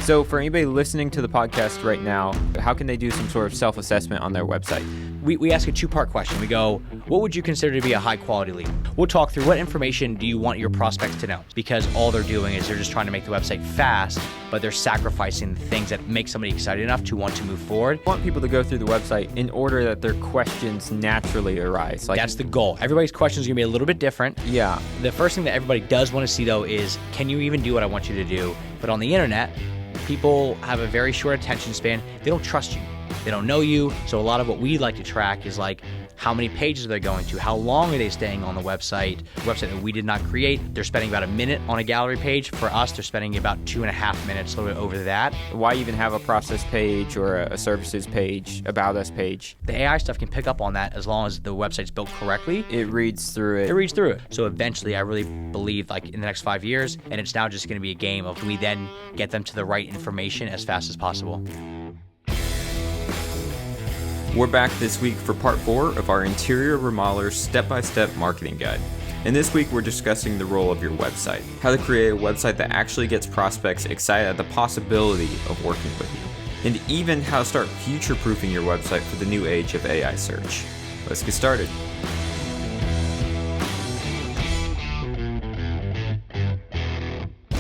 So for anybody listening to the podcast right now, how can they do some sort of self-assessment on their website? We ask a two-part question. We go, what would you consider to be a high-quality lead? We'll talk through what information do you want your prospects to know, because all they're doing is they're just trying to make the website fast, but they're sacrificing the things that make somebody excited enough to want to move forward. I want people to go through the website in order that their questions naturally arise. That's the goal. Everybody's questions are going to be a little bit different. Yeah. The first thing that everybody does want to see, though, is can you even do what I want you to do? But on the internet, people have a very short attention span. They don't trust you. They don't know you. So a lot of what we like to track is like how many pages are they going to? How long are they staying on the website that we did not create? They're spending about a minute on a gallery page. For us, they're spending about 2.5 minutes, a little bit over that. Why even have a process page or a services page, about us page? The AI stuff can pick up on that as long as the website's built correctly. It reads through it. So eventually, I really believe like in the next 5 years, and it's now just going to be a game of we then get them to the right information as fast as possible. We're back this week for part 4 of our Interior Remodeler's Step-by-Step Marketing Guide. And this week we're discussing the role of your website, how to create a website that actually gets prospects excited at the possibility of working with you, and even how to start future-proofing your website for the new age of AI search. Let's get started.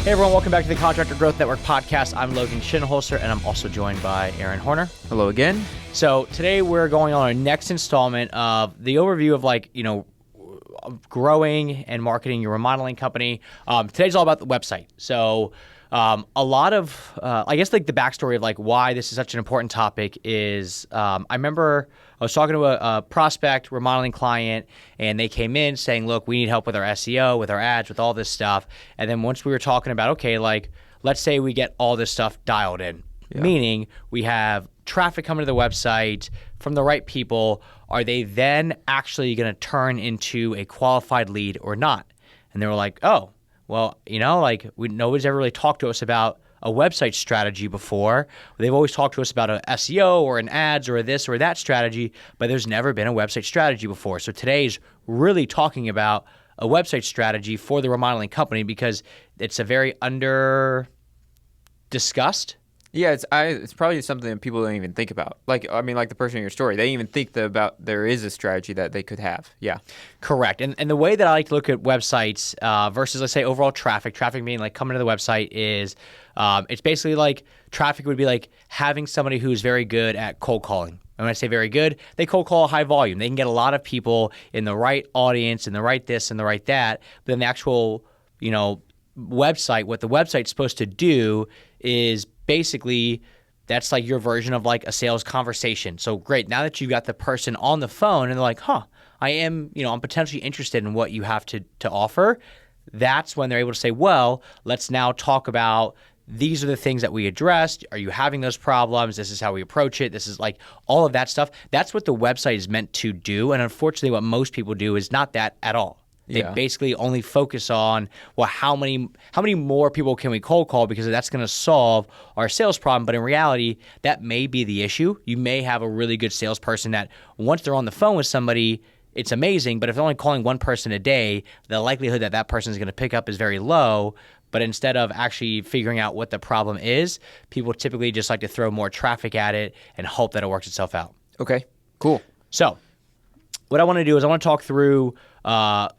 Hey everyone, welcome back to the Contractor Growth Network podcast. I'm Logan Shinholster, and I'm also joined by Aaron Horner. Hello again. So today we're going on our next installment of the overview of growing and marketing your remodeling company. Today's all about the website. So a lot of, I guess like the backstory of like why this is such an important topic is I remember I was talking to a prospect remodeling client, and they came in saying, look, we need help with our SEO, with our ads, with all this stuff. And then once we were talking about, okay, like let's say we get all this stuff dialed in, meaning we have traffic coming to the website from the right people. Are they then actually going to turn into a qualified lead or not? And they were like, oh, well, nobody's ever really talked to us about a website strategy before. They've always talked to us about an SEO or an ads or a this or that strategy, but there's never been a website strategy before. So today's really talking about a website strategy for the remodeling company because it's a very under discussed. Yeah, it's probably something that people don't even think about. Like the person in your story, they even think about there is a strategy that they could have. Yeah. Correct. And the way that I like to look at websites versus, let's say, overall traffic being like coming to the website is it's basically like traffic would be like having somebody who's very good at cold calling. And when I say very good, they cold call high volume. They can get a lot of people in the right audience and the right this and the right that. But then the actual, website, what the website's supposed to do is basically that's like your version of like a sales conversation. So great. Now that you've got the person on the phone and they're like, I'm potentially interested in what you have to offer. That's when they're able to say, well, let's now talk about these are the things that we addressed. Are you having those problems? This is how we approach it. This is like all of that stuff. That's what the website is meant to do. And unfortunately, what most people do is not that at all. They basically only focus on, well, how many more people can we cold call because that's going to solve our sales problem. But in reality, that may be the issue. You may have a really good salesperson that once they're on the phone with somebody, it's amazing. But if they're only calling one person a day, the likelihood that that person is going to pick up is very low. But instead of actually figuring out what the problem is, people typically just like to throw more traffic at it and hope that it works itself out. Okay, cool. So what I want to do is I want to talk through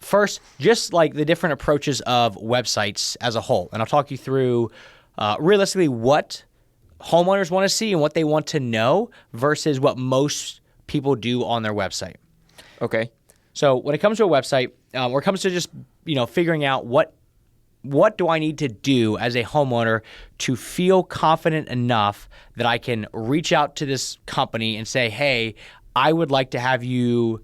first, just like the different approaches of websites as a whole. And I'll talk you through realistically what homeowners want to see and what they want to know versus what most people do on their website. Okay. So when it comes to a website, or it comes to just, figuring out what do I need to do as a homeowner to feel confident enough that I can reach out to this company and say, hey, I would like to have you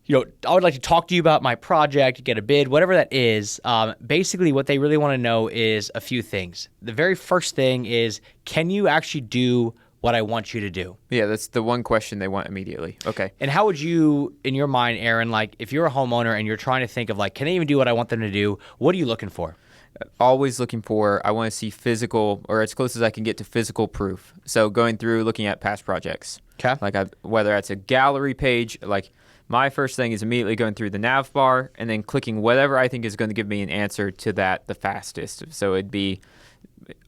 I would like to talk to you about my project, get a bid, whatever that is. Basically, what they really want to know is a few things. The very first thing is, can you actually do what I want you to do? Yeah, that's the one question they want immediately. Okay. And how would you, in your mind, Aaron, like if you're a homeowner and you're trying to think of like, can they even do what I want them to do? What are you looking for? Always looking for, I want to see physical, or as close as I can get to physical proof. So going through, looking at past projects. Okay. Like whether that's a gallery page, like my first thing is immediately going through the nav bar and then clicking whatever I think is going to give me an answer to that the fastest. So it'd be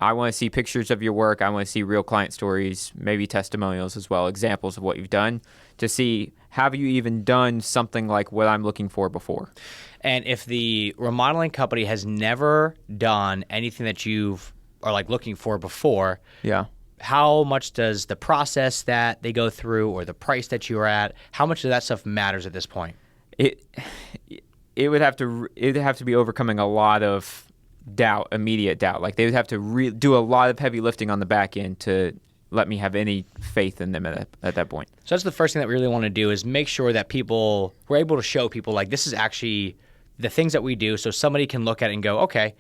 I want to see pictures of your work. I want to see real client stories, maybe testimonials as well, examples of what you've done to see, have you even done something like what I'm looking for before? And if the remodeling company has never done anything that you've are like looking for before, Yeah. how much does the process that they go through or the price that you're at, how much of that stuff matters at this point? It would have to be overcoming a lot of doubt, immediate doubt. Like they would have to do a lot of heavy lifting on the back end to let me have any faith in them at that point. So that's the first thing that we really want to do is make sure that we're able to show people like this is actually the things that we do, so somebody can look at it and go, okay,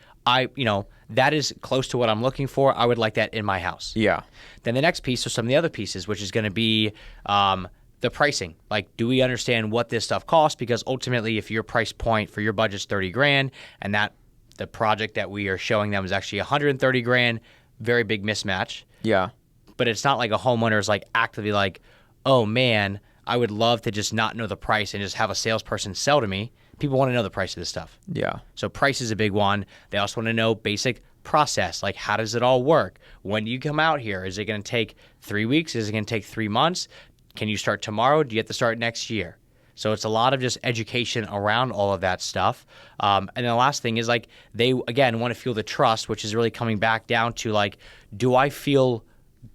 that is close to what I'm looking for. I would like that in my house. Yeah. Then the next piece are some of the other pieces, which is going to be the pricing. Like, do we understand what this stuff costs? Because ultimately, if your price point for your budget's $30,000 and that the project that we are showing them is actually $130,000, very big mismatch. Yeah. But it's not like a homeowner is like actively like, oh man, I would love to just not know the price and just have a salesperson sell to me. People want to know the price of this stuff. Yeah. So price is a big one. They also want to know basic process, like how does it all work? When do you come out here? Is it going to take 3 weeks? Is it going to take 3 months? Can you start tomorrow? Do you have to start next year? So it's a lot of just education around all of that stuff. And then the last thing is like they, again, want to feel the trust, which is really coming back down to like, do I feel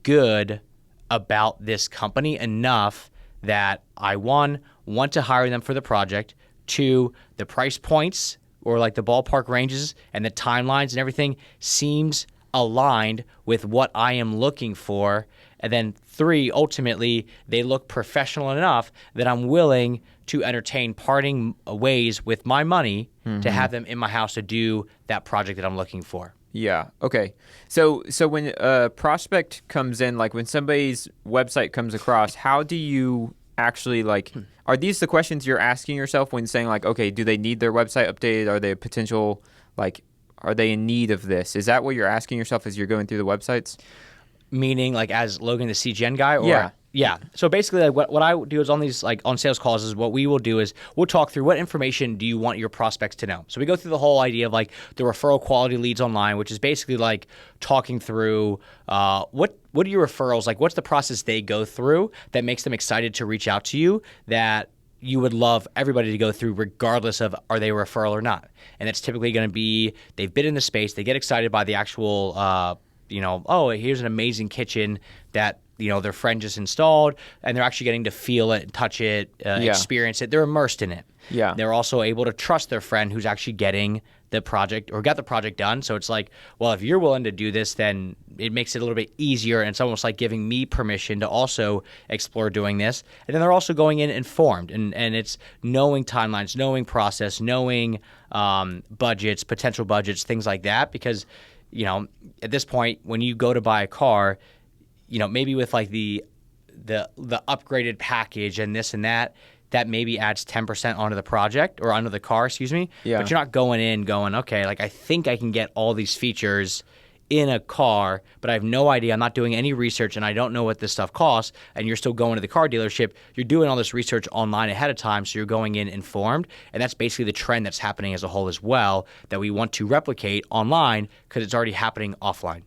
good about this company enough that I, one, want to hire them for the project, two, the price points or like the ballpark ranges and the timelines and everything seems aligned with what I am looking for. And then three, ultimately, they look professional enough that I'm willing to entertain parting ways with my money to have them in my house to do that project that I'm looking for. Yeah. Okay. So when a prospect comes in, like when somebody's website comes across, how do you actually like, are these the questions you're asking yourself when saying like, okay, do they need their website updated? Are they a potential, like, are they in need of this? Is that what you're asking yourself as you're going through the websites? Meaning like as Logan, the CGN guy? Or, Yeah. Yeah. So basically like what I do is on these like on sales calls is what we will do is we'll talk through what information do you want your prospects to know. So we go through the whole idea of like the referral quality leads online, which is basically like talking through what are your referrals, like what's the process they go through that makes them excited to reach out to you that you would love everybody to go through regardless of are they a referral or not. And it's typically going to be they've been in the space, they get excited by the actual oh, here's an amazing kitchen that their friend just installed, and they're actually getting to feel it, touch it, experience it. They're immersed in it. Yeah. They're also able to trust their friend who's actually getting the project or got the project done. So it's like, well, if you're willing to do this, then it makes it a little bit easier, and it's almost like giving me permission to also explore doing this. And then they're also going in informed, and it's knowing timelines, knowing process, knowing budgets, potential budgets, things like that. Because, at this point, when you go to buy a car, maybe with like the upgraded package and this and that maybe adds 10% onto the project or onto the car, excuse me. Yeah. But you're not going in going, okay, like I think I can get all these features in a car, but I have no idea. I'm not doing any research and I don't know what this stuff costs. And you're still going to the car dealership. You're doing all this research online ahead of time, so you're going in informed. And that's basically the trend that's happening as a whole as well that we want to replicate online because it's already happening offline.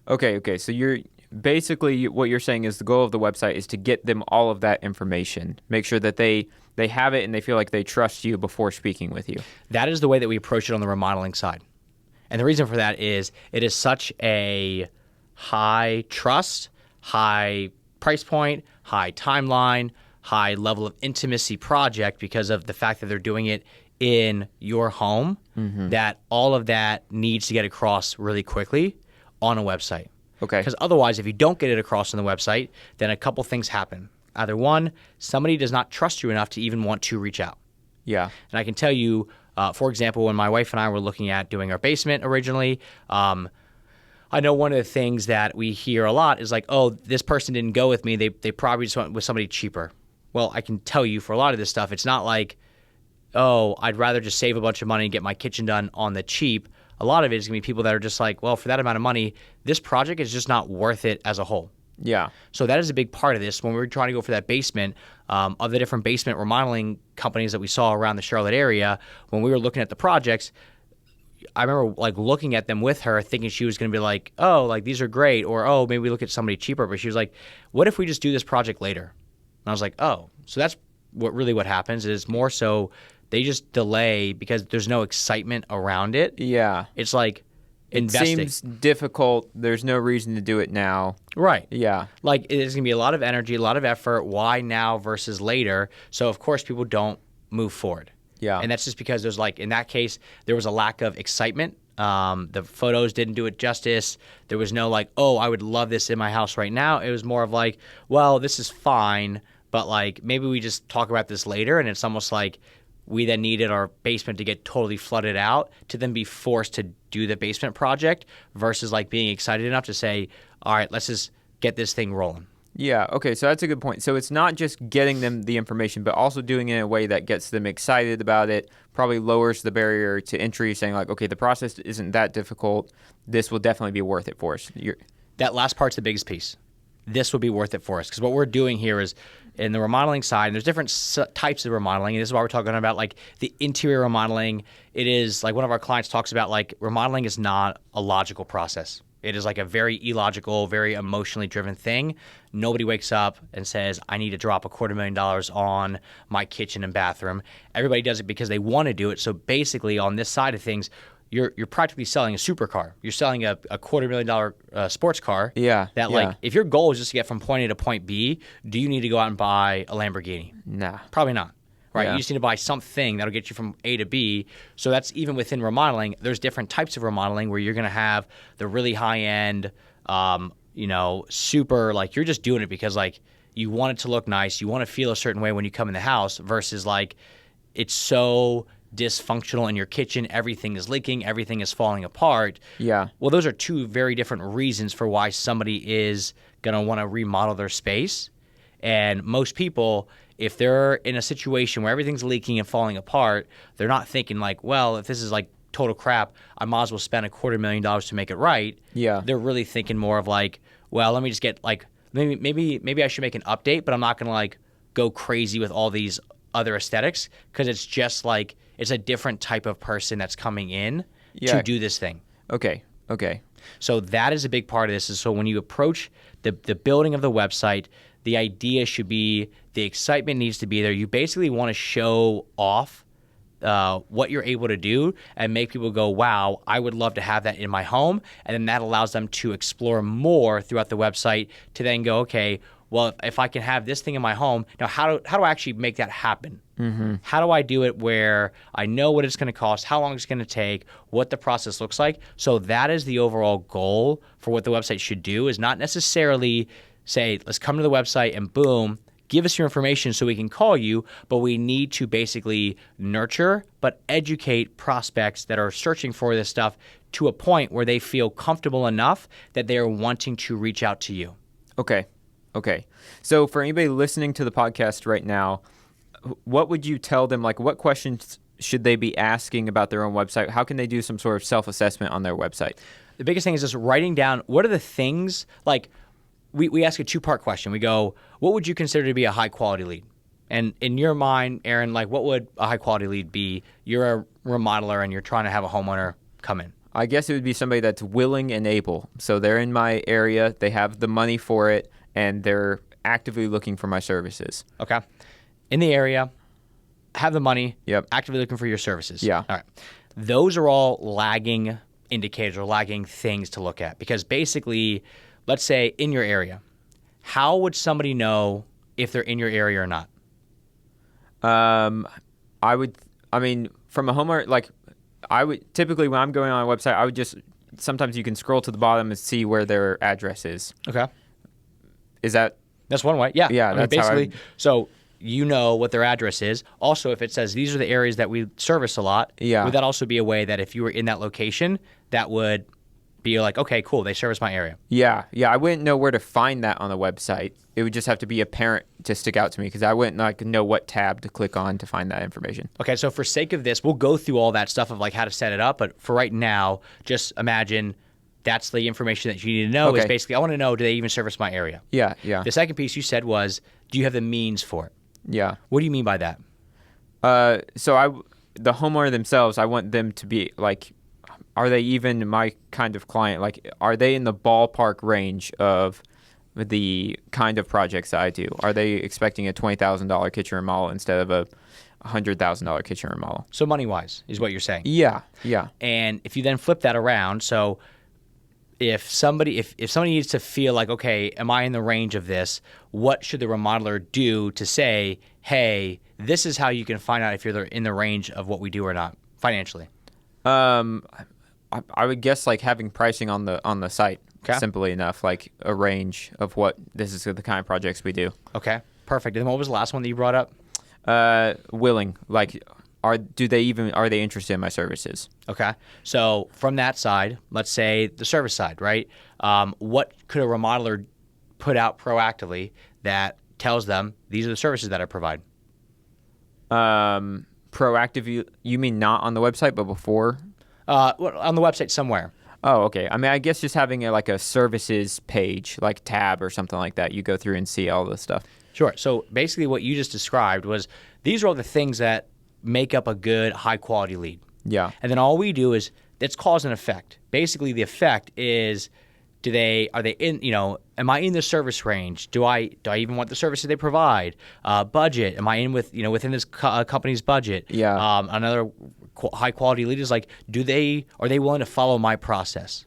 Okay. So you're basically what you're saying is the goal of the website is to get them all of that information. Make sure that they have it and they feel like they trust you before speaking with you. That is the way that we approach it on the remodeling side. And the reason for that is it is such a high trust, high price point, high timeline, high level of intimacy project because of the fact that they're doing it in your home, that all of that needs to get across really quickly on a website. Okay. Because otherwise, if you don't get it across on the website, then a couple things happen. Either one, somebody does not trust you enough to even want to reach out. Yeah. And I can tell you, for example, when my wife and I were looking at doing our basement originally, I know one of the things that we hear a lot is like, oh, this person didn't go with me. They probably just went with somebody cheaper. Well, I can tell you for a lot of this stuff, it's not like, oh, I'd rather just save a bunch of money and get my kitchen done on the cheap. A lot of it is going to be people that are just like, well, for that amount of money, this project is just not worth it as a whole. Yeah. So that is a big part of this. When we were trying to go for that basement, of the different basement remodeling companies that we saw around the Charlotte area, when we were looking at the projects, I remember like looking at them with her thinking she was going to be like, oh, like these are great. Or, oh, maybe we look at somebody cheaper. But she was like, what if we just do this project later? And I was like, oh, so that's what happens is more so they just delay because there's no excitement around it. Yeah. It's like investing. It seems difficult. There's no reason to do it now. Right. Yeah. Like there's going to be a lot of energy, a lot of effort. Why now versus later? So, of course, people don't move forward. Yeah. And that's just because there's like, in that case, there was a lack of excitement. The photos didn't do it justice. There was no like, oh, I would love this in my house right now. It was more of like, well, this is fine, but like maybe we just talk about this later. And it's almost like we then needed our basement to get totally flooded out to then be forced to do the basement project versus like being excited enough to say, all right, let's just get this thing rolling. Yeah, okay, so that's a good point. So it's not just getting them the information, but also doing it in a way that gets them excited about it, probably lowers the barrier to entry, saying like, okay, the process isn't that difficult. This will definitely be worth it for us. That last part's the biggest piece. This will be worth it for us. Because what we're doing here is in the remodeling side, and there's different types of remodeling, and this is why we're talking about like the interior remodeling. It is like one of our clients talks about like remodeling is not a logical process. It is like a very illogical, very emotionally driven thing. Nobody wakes up and says, I need to drop $250,000 on my kitchen and bathroom. Everybody does it because they want to do it. So basically on this side of things, you're practically selling a supercar. You're selling a $250,000 sports car. Yeah. That like, if your goal is just to get from point A to point B, do you need to go out and buy a Lamborghini? Nah. Probably not. Right, Yeah. you just need to buy something that'll get you from A to B. So that's even within remodeling. There's different types of remodeling where you're going to have the really high end, super like you're just doing it because like you want it to look nice, you want to feel a certain way when you come in the house versus like it's so dysfunctional in your kitchen, everything is leaking, everything is falling apart. Yeah. Well, those are two very different reasons for why somebody is going to want to remodel their space. And most people, if they're in a situation where everything's leaking and falling apart, they're not thinking like, well, if this is like total crap, I might as well spend $250,000 to make it right. Yeah. They're really thinking more of like, well, let me just get like maybe I should make an update, but I'm not going to like go crazy with all these other aesthetics because it's just like it's a different type of person that's coming in to do this thing. Okay. So that is a big part of this. Is so when you approach the building of the website, the idea should be the excitement needs to be there. You basically want to show off what you're able to do and make people go, wow, I would love to have that in my home. And then that allows them to explore more throughout the website to then go, okay, well, if I can have this thing in my home, now how do I actually make that happen? Mm-hmm. How do I do it where I know what it's going to cost, how long it's going to take, what the process looks like? So that is the overall goal for what the website should do, is not necessarily say, let's come to the website and boom, give us your information so we can call you, but we need to basically nurture but educate prospects that are searching for this stuff to a point where they feel comfortable enough that they are wanting to reach out to you. Okay. So for anybody listening to the podcast right now, what would you tell them? Like, what questions should they be asking about their own website? How can they do some sort of self-assessment on their website? The biggest thing is just writing down what are the things, like we ask a two-part question. We go, what would you consider to be a high-quality lead? And in your mind, Aaron, like what would a high-quality lead be? You're a remodeler and you're trying to have a homeowner come in. I guess it would be somebody that's willing and able. So they're in my area, they have the money for it, and they're actively looking for my services. Okay. In the area, have the money, Yep. actively looking for your services. Yeah. All right. Those are all lagging indicators or lagging things to look at because basically, let's say in your area, how would somebody know if they're in your area or not? From a homeowner, like I would typically when I'm going on a website, I would just, sometimes you can scroll to the bottom and see where their address is. Okay. That's one way. Yeah. Yeah. That's basically, so you know what their address is. Also, if it says these are the areas that we service a lot, Yeah. would that also be a way that if you were in that location, that would be like, okay, cool, they service my area. Yeah. I wouldn't know where to find that on the website. It would just have to be apparent to stick out to me because I wouldn't know what tab to click on to find that information. Okay, so for sake of this, we'll go through all that stuff of like how to set it up, but for right now, just imagine that's the information that you need to know. Is Okay. basically, I want to know, do they even service my area? Yeah. The second piece you said was, do you have the means for it? Yeah. What do you mean by that? The homeowner themselves, I want them to be like, are they even my kind of client? Like, are they in the ballpark range of the kind of projects that I do? Are they expecting a $20,000 kitchen remodel instead of a $100,000 kitchen remodel? So money-wise is what you're saying. Yeah. And if you then flip that around, so if somebody needs to feel like, okay, am I in the range of this? What should the remodeler do to say, hey, this is how you can find out if you're in the range of what we do or not financially? I would guess like having pricing on the site, Okay. simply enough, like a range of what this is the kind of projects we do. Okay, perfect. And what was the last one that you brought up? Willing, like, are they interested in my services? Okay. So from that side, let's say the service side, right? What could a remodeler put out proactively that tells them these are the services that I provide? Proactive, you mean not on the website, but before? On the website somewhere. Oh, okay. I mean, I guess just having like a services page, like tab or something like that, you go through and see all this stuff. Sure. So basically what you just described was these are all the things that make up a good high quality lead. Yeah. And then all we do is that's cause and effect. Basically the effect is are they in, am I in the service range? Do I even want the services they provide? Budget, am I in within this company's budget? Yeah. Another high quality lead is like, are they willing to follow my process?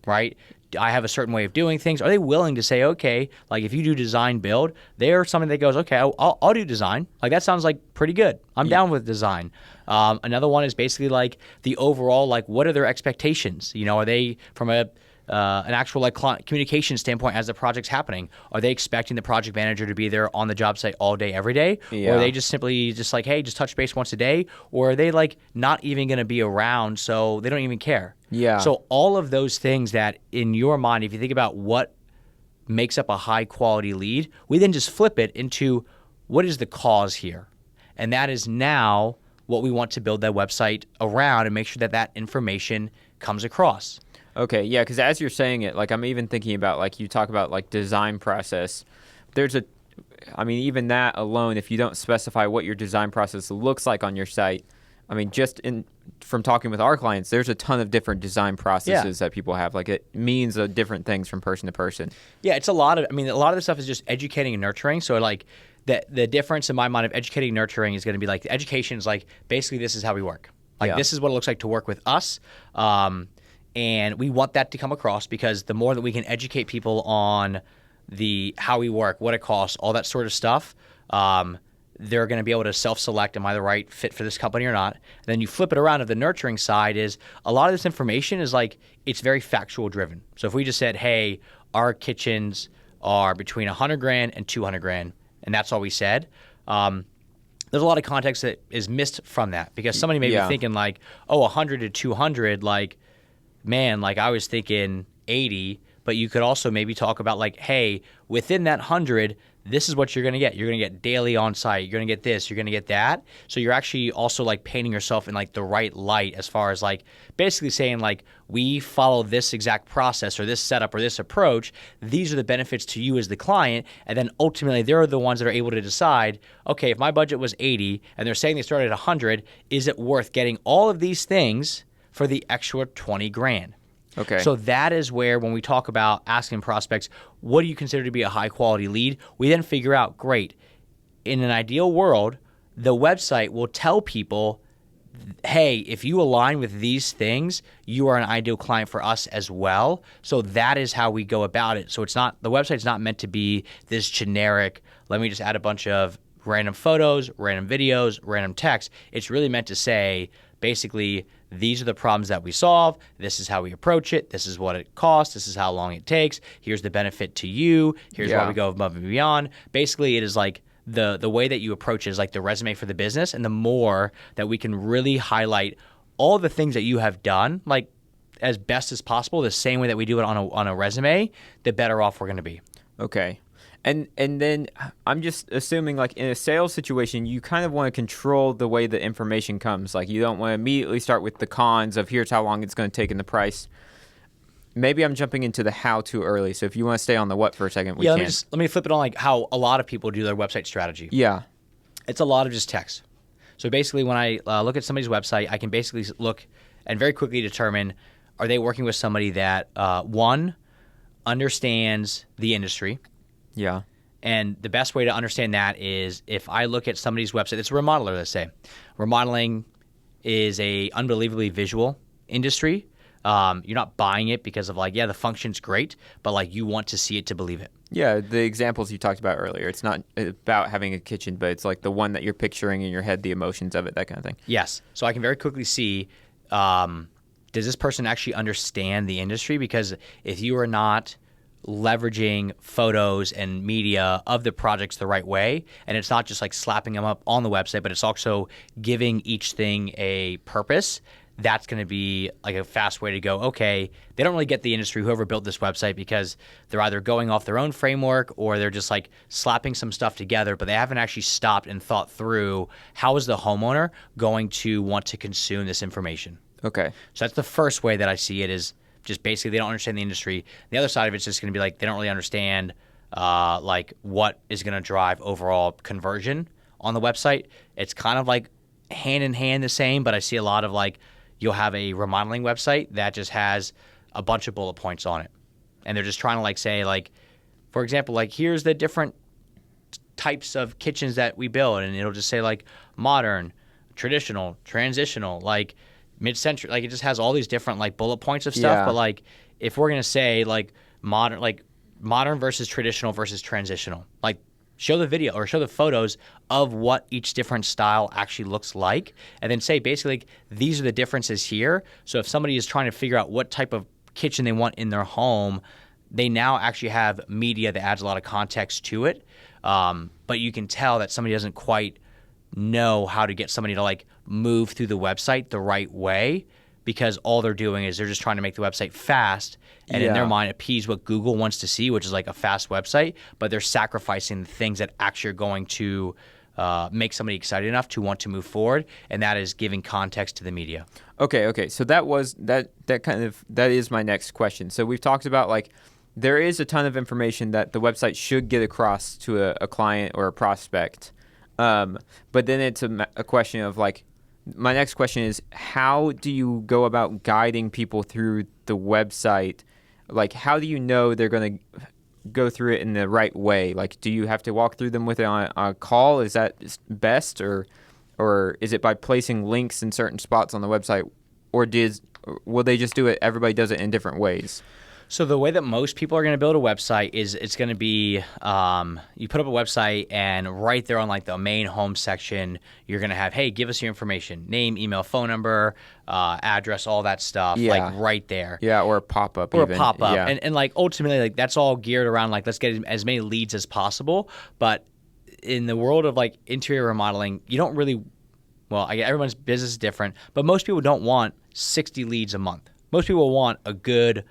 Right? I have a certain way of doing things. Are they willing to say, okay, like if you do design build, they're something that goes, okay, I'll do design. Like that sounds like pretty good. I'm down with design. Another one is basically like the overall, like what are their expectations? Are they from an actual like client communication standpoint as the project's happening? Are they expecting the project manager to be there on the job site all day, every day? Yeah. Or are they just simply just like, hey, just touch base once a day? Or are they like not even going to be around so they don't even care? Yeah. So all of those things that in your mind, if you think about what makes up a high quality lead, we then just flip it into what is the cause here? And that is now what we want to build that website around and make sure that that information comes across. Okay, yeah, because as you're saying it, like I'm even thinking about like you talk about like design process. Even that alone, if you don't specify what your design process looks like on your site, I mean, from talking with our clients, there's a ton of different design processes that people have. Like it means different things from person to person. Yeah, it's a lot of the stuff is just educating and nurturing. So like the difference in my mind of educating and nurturing is going to be like the education is like basically this is how we work. Like this is what it looks like to work with us. And we want that to come across because the more that we can educate people on how we work, what it costs, all that sort of stuff, they're going to be able to self-select, am I the right fit for this company or not? And then you flip it around to the nurturing side is a lot of this information is like, it's very factual driven. So if we just said, hey, our kitchens are between $100,000 and $200,000, and that's all we said, there's a lot of context that is missed from that because somebody may be thinking like, oh, 100 to 200, like, man, like I was thinking 80, but you could also maybe talk about like, hey, within that 100, this is what you're going to get. You're going to get daily on site. You're going to get this. You're going to get that. So you're actually also like painting yourself in like the right light as far as like basically saying like, we follow this exact process or this setup or this approach. These are the benefits to you as the client. And then ultimately they're the ones that are able to decide, okay, if my budget was 80 and they're saying they started at 100, is it worth getting all of these things for the extra $20,000? Okay. So that is where when we talk about asking prospects, what do you consider to be a high quality lead? We then figure out, great, in an ideal world, the website will tell people, hey, if you align with these things, you are an ideal client for us as well. So that is how we go about it. So the website's not meant to be this generic, let me just add a bunch of random photos, random videos, random text. It's really meant to say, basically, these are the problems that we solve. This is how we approach it. This is what it costs. This is how long it takes. Here's the benefit to you. Here's why we go above and beyond. Basically, it is like the way that you approach it is like the resume for the business. And the more that we can really highlight all the things that you have done, like as best as possible, the same way that we do it on a resume, the better off we're going to be. Okay. And then I'm just assuming, like, in a sales situation, you kind of want to control the way the information comes. Like, you don't want to immediately start with the cons of here's how long it's going to take and the price. Maybe I'm jumping into the how too early. So if you want to stay on the what for a second, we can. Let me flip it on like how a lot of people do their website strategy. Yeah. It's a lot of just text. So basically when I look at somebody's website, I can basically look and very quickly determine, are they working with somebody that, one, understands the industry? Yeah. And the best way to understand that is if I look at somebody's website, it's a remodeler, let's say. Remodeling is a unbelievably visual industry. You're not buying it because of like, yeah, the function's great, but like you want to see it to believe it. Yeah, the examples you talked about earlier, it's not about having a kitchen, but it's like the one that you're picturing in your head, the emotions of it, that kind of thing. Yes. So I can very quickly see, does this person actually understand the industry? Because if you are not leveraging photos and media of the projects the right way, and it's not just like slapping them up on the website, but it's also giving each thing a purpose, that's going to be like a fast way to go, okay, they don't really get the industry, whoever built this website, because they're either going off their own framework or they're just like slapping some stuff together, but they haven't actually stopped and thought through how is the homeowner going to want to consume this information. Okay. So that's the first way that I see it, is just basically they don't understand the industry. The other side of it's just going to be like they don't really understand like what is going to drive overall conversion on the website. It's kind of like hand in hand the same, but I see a lot of like you'll have a remodeling website that just has a bunch of bullet points on it. And they're just trying to like say like, for example, like here's the different types of kitchens that we build. And it'll just say like modern, traditional, transitional, like mid-century. Like it just has all these different like bullet points of stuff. Yeah. But like if we're going to say like modern versus traditional versus transitional, like show the video or show the photos of what each different style actually looks like, and then say basically like, these are the differences here. So if somebody is trying to figure out what type of kitchen they want in their home, they now actually have media that adds a lot of context to it. But you can tell that somebody doesn't quite know how to get somebody to like move through the website the right way, because all they're doing is they're just trying to make the website fast and in their mind appease what Google wants to see, which is like a fast website, but they're sacrificing the things that actually are going to make somebody excited enough to want to move forward, and that is giving context to the media. Okay. So that is my next question. So we've talked about like there is a ton of information that the website should get across to a client or a prospect, but then it's a question of like, my next question is, how do you go about guiding people through the website? Like, how do you know they're going to go through it in the right way? Like, do you have to walk through them with it on a call? Is that best, or is it by placing links in certain spots on the website, or will they just do it? Everybody does it in different ways. So the way that most people are going to build a website is it's going to be you put up a website, and right there on like the main home section, you're going to have, hey, give us your information, name, email, phone number, address, all that stuff, like right there. Yeah, or a pop-up. Or a pop-up. Yeah. And like ultimately, like that's all geared around like let's get as many leads as possible. But in the world of like interior remodeling, you don't really, well, everyone's business is different, but most people don't want 60 leads a month. Most people want a good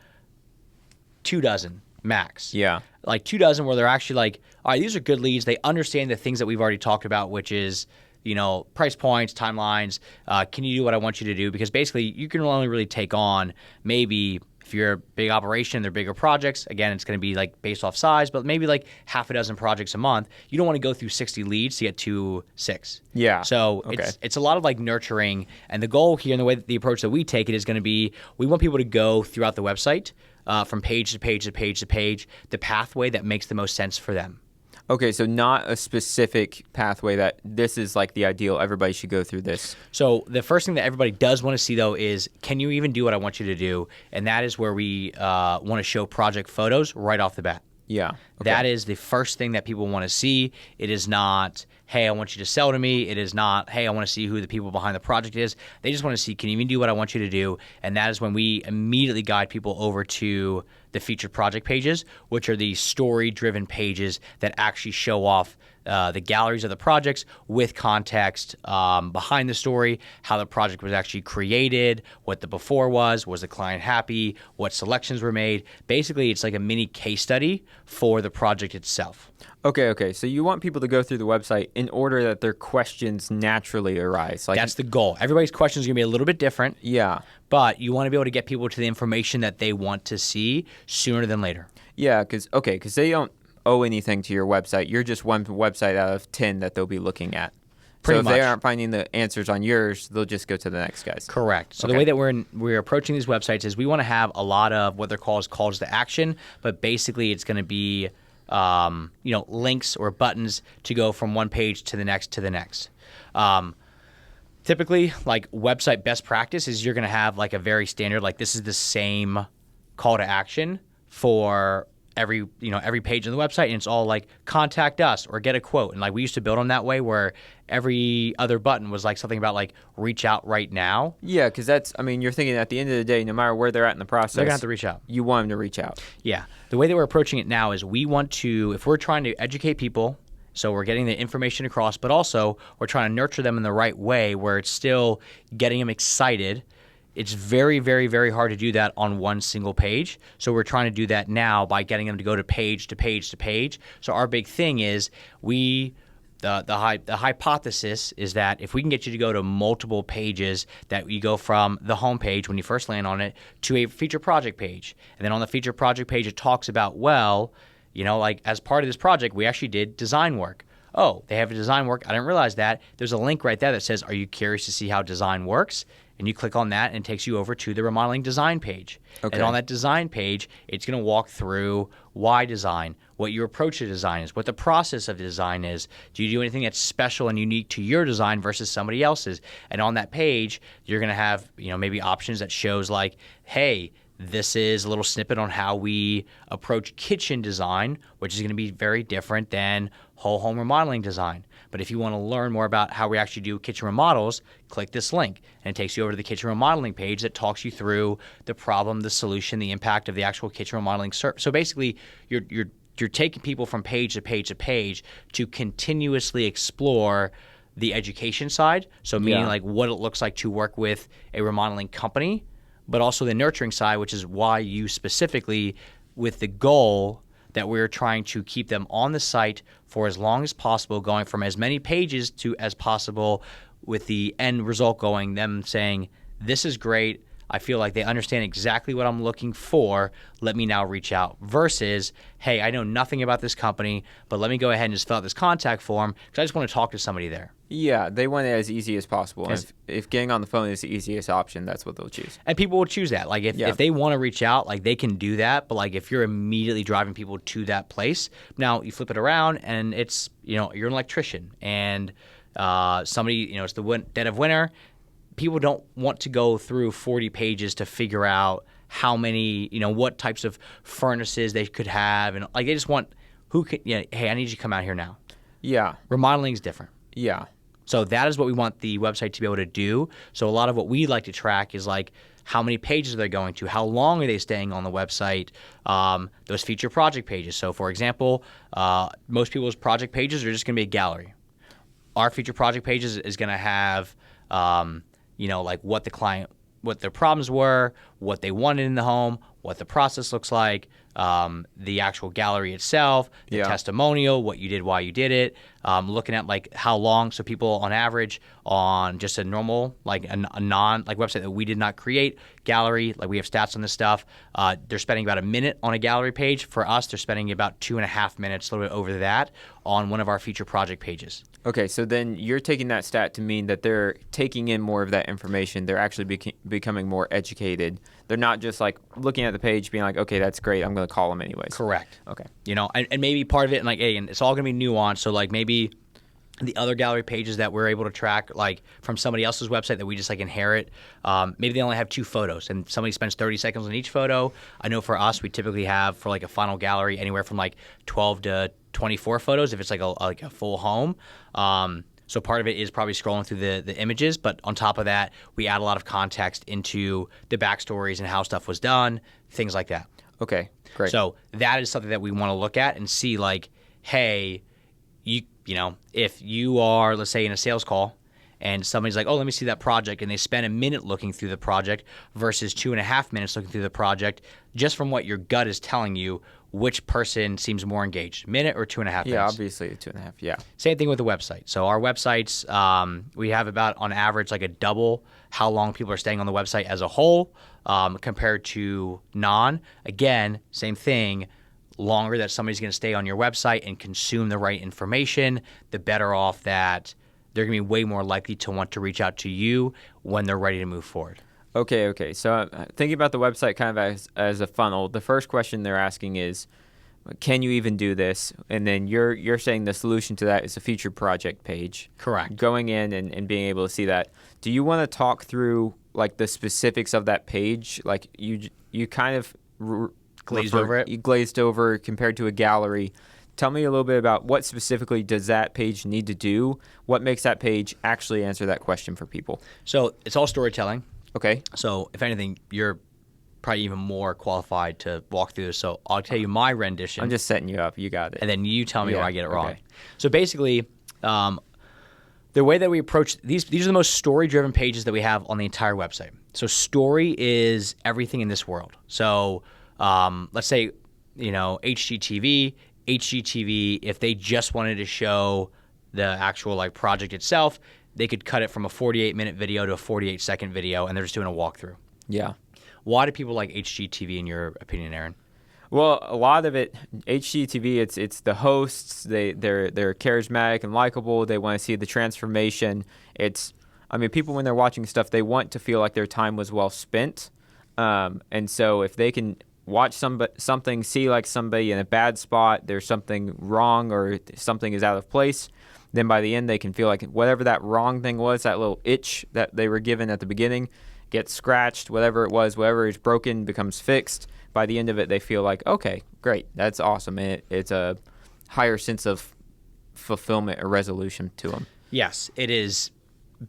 24 max. Yeah. Like 24 where they're actually like, all right, these are good leads. They understand the things that we've already talked about, which is, you know, price points, timelines. Can you do what I want you to do? Because basically you can only really take on maybe, if you're a big operation, they're bigger projects. Again, it's going to be like based off size, but maybe like half a dozen projects a month. You don't want to go through 60 leads to get to 6. Yeah. So it's a lot of like nurturing. And the goal here and the way that the approach that we take it is going to be, we want people to go throughout the website from page to page to page to page, the pathway that makes the most sense for them. Okay, so not a specific pathway that this is like the ideal, everybody should go through this. So the first thing that everybody does want to see, though, is can you even do what I want you to do? And that is where we want to show project photos right off the bat. Yeah. Okay. That is the first thing that people want to see. It is not, hey, I want you to sell to me. It is not, hey, I want to see who the people behind the project is. They just want to see, can you even do what I want you to do? And that is when we immediately guide people over to the featured project pages, which are the story-driven pages that actually show off the galleries of the projects with context behind the story, how the project was actually created, what the before was the client happy, what selections were made. Basically, it's like a mini case study for the project itself. Okay. So you want people to go through the website in order that their questions naturally arise. Like, that's the goal. Everybody's question is going to be a little bit different. Yeah. But you want to be able to get people to the information that they want to see sooner than later. Yeah, because they don't owe anything to your website. You're just one website out of 10 that they'll be looking at. Pretty so if much. they aren't finding the answers on yours, they'll just go to the next guys. Correct. So the way that we're approaching these websites is we want to have a lot of what they're called calls to action, but basically it's going to be links or buttons to go from one page to the next to the next. Typically, like website best practice is you're going to have like a very standard, like this is the same call to action for every page on the website, and it's all like contact us or get a quote. And like we used to build them that way, where every other button was like something about like reach out right now. Yeah, because you're thinking at the end of the day, no matter where they're at in the process, They're gonna have to reach out. You want them to reach out. Yeah. The way that we're approaching it now is we want to, if we're trying to educate people, so we're getting the information across, but also we're trying to nurture them in the right way where it's still getting them excited. It's very, very, very hard to do that on one single page. So we're trying to do that now by getting them to go to page to page to page. So our big thing is the hypothesis is that if we can get you to go to multiple pages, that you go from the home page when you first land on it to a feature project page. And then on the feature project page, it talks about, like as part of this project, we actually did design work. Oh, they have a design work. I didn't realize that. There's a link right there that says, are you curious to see how design works? And you click on that and it takes you over to the remodeling design page. Okay. And on that design page, it's going to walk through why design, what your approach to design is, what the process of design is. Do you do anything that's special and unique to your design versus somebody else's? And on that page, you're going to have, maybe options that shows like, hey, this is a little snippet on how we approach kitchen design, which is going to be very different than whole home remodeling design. But if you want to learn more about how we actually do kitchen remodels, click this link, and it takes you over to the kitchen remodeling page that talks you through the problem, the solution, the impact of the actual kitchen remodeling. So basically, you're taking people from page to page to page to continuously explore the education side. So meaning like what it looks like to work with a remodeling company, but also the nurturing side, which is why you specifically, with the goal that we're trying to keep them on the site for as long as possible, going from as many pages to as possible, with the end result going them saying, this is great, I feel like they understand exactly what I'm looking for, let me now reach out, versus, hey, I know nothing about this company, but let me go ahead and just fill out this contact form because I just want to talk to somebody there. Yeah, they want it as easy as possible. If getting on the phone is the easiest option, that's what they'll choose. And people will choose that. Like if they want to reach out, like they can do that. But like if you're immediately driving people to that place, now you flip it around and it's, you're an electrician and somebody, it's the dead of winter. People don't want to go through 40 pages to figure out how many, what types of furnaces they could have. And like they just want hey, I need you to come out here now. Yeah. Remodeling is different. Yeah. So that is what we want the website to be able to do. So a lot of what we like to track is like how many pages are they going to, how long are they staying on the website, those feature project pages. So for example, most people's project pages are just going to be a gallery. Our feature project pages is going to have, like what the client, what their problems were, what they wanted in the home, what the process looks like, the actual gallery itself, the testimonial, what you did, why you did it, looking at like how long. So people on average on just a normal, like a non like website that we did not create, gallery, like we have stats on this stuff, they're spending about a minute on a gallery page. For us, they're spending about 2.5 minutes, a little bit over that, on one of our feature project pages. Okay, so then you're taking that stat to mean that they're taking in more of that information. They're actually becoming more educated. They're not just like looking at the page being like, okay, that's great, I'm going to call them anyways. Correct. Okay. And maybe part of it, and like, again, it's all going to be nuanced. So like maybe the other gallery pages that we're able to track, like from somebody else's website that we just like inherit, maybe they only have 2 photos and somebody spends 30 seconds on each photo. I know for us, we typically have for like a final gallery anywhere from like 12 to 24 photos if it's like a full home. So part of it is probably scrolling through the images, but on top of that, we add a lot of context into the backstories and how stuff was done, things like that. Okay, great. So that is something that we want to look at and see like, hey, if you are, let's say, in a sales call and somebody's like, oh, let me see that project, and they spend a minute looking through the project versus 2.5 minutes looking through the project, just from what your gut is telling you, which person seems more engaged, minute or 2.5 minutes? Yeah, obviously 2.5, yeah. Same thing with the website. So our websites, we have about, on average, like a double how long people are staying on the website as a whole compared to non. Again, same thing. Longer that somebody's going to stay on your website and consume the right information, the better off that they're going to be way more likely to want to reach out to you when they're ready to move forward. Okay. So thinking about the website kind of as a funnel, the first question they're asking is, can you even do this? And then you're saying the solution to that is a featured project page. Correct. Going in and being able to see that. Do you want to talk through like the specifics of that page? Like you kind of Glazed over it. You glazed over compared to a gallery. Tell me a little bit about what specifically does that page need to do? What makes that page actually answer that question for people? So it's all storytelling. Okay. So if anything, you're probably even more qualified to walk through this. So I'll tell you my rendition. I'm just setting you up. You got it. And then you tell me where I get it wrong. Okay. So basically, the way that we approach these are the most story-driven pages that we have on the entire website. So story is everything in this world. So let's say, HGTV, if they just wanted to show the actual like project itself, they could cut it from a 48-minute video to a 48-second video, and they're just doing a walkthrough. Yeah. Why do people like HGTV in your opinion, Aaron? Well, a lot of it, HGTV, it's the hosts. They're charismatic and likable. They want to see the transformation. People when they're watching stuff, they want to feel like their time was well spent. And so if they can watch something, see like somebody in a bad spot, there's something wrong or something is out of place, then by the end they can feel like whatever that wrong thing was, that little itch that they were given at the beginning, gets scratched, whatever it was, whatever is broken becomes fixed. By the end of it, they feel like, okay, great, that's awesome. And it's a higher sense of fulfillment or resolution to them. Yes, it is.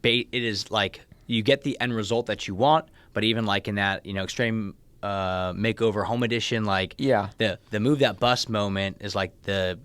It is like you get the end result that you want, but even like in that extreme makeover home edition, like the move that bus moment is like the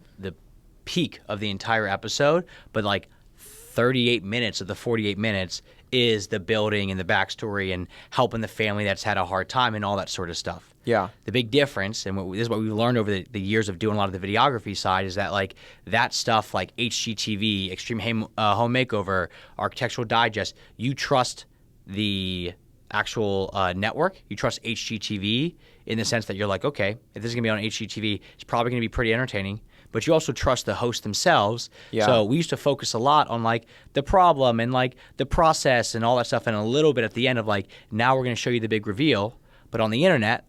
peak of the entire episode, but like 38 minutes of the 48 minutes is the building and the backstory and helping the family that's had a hard time and all that sort of stuff. Yeah. The big difference, and this is what we've learned over the years of doing a lot of the videography side, is that like that stuff like HGTV, Extreme Home Makeover, Architectural Digest, you trust the actual network. You trust HGTV in the sense that you're like, okay, if this is going to be on HGTV, it's probably going to be pretty entertaining. But you also trust the hosts themselves. Yeah. So we used to focus a lot on like the problem and like the process and all that stuff, and a little bit at the end of like, now we're going to show you the big reveal. But on the internet,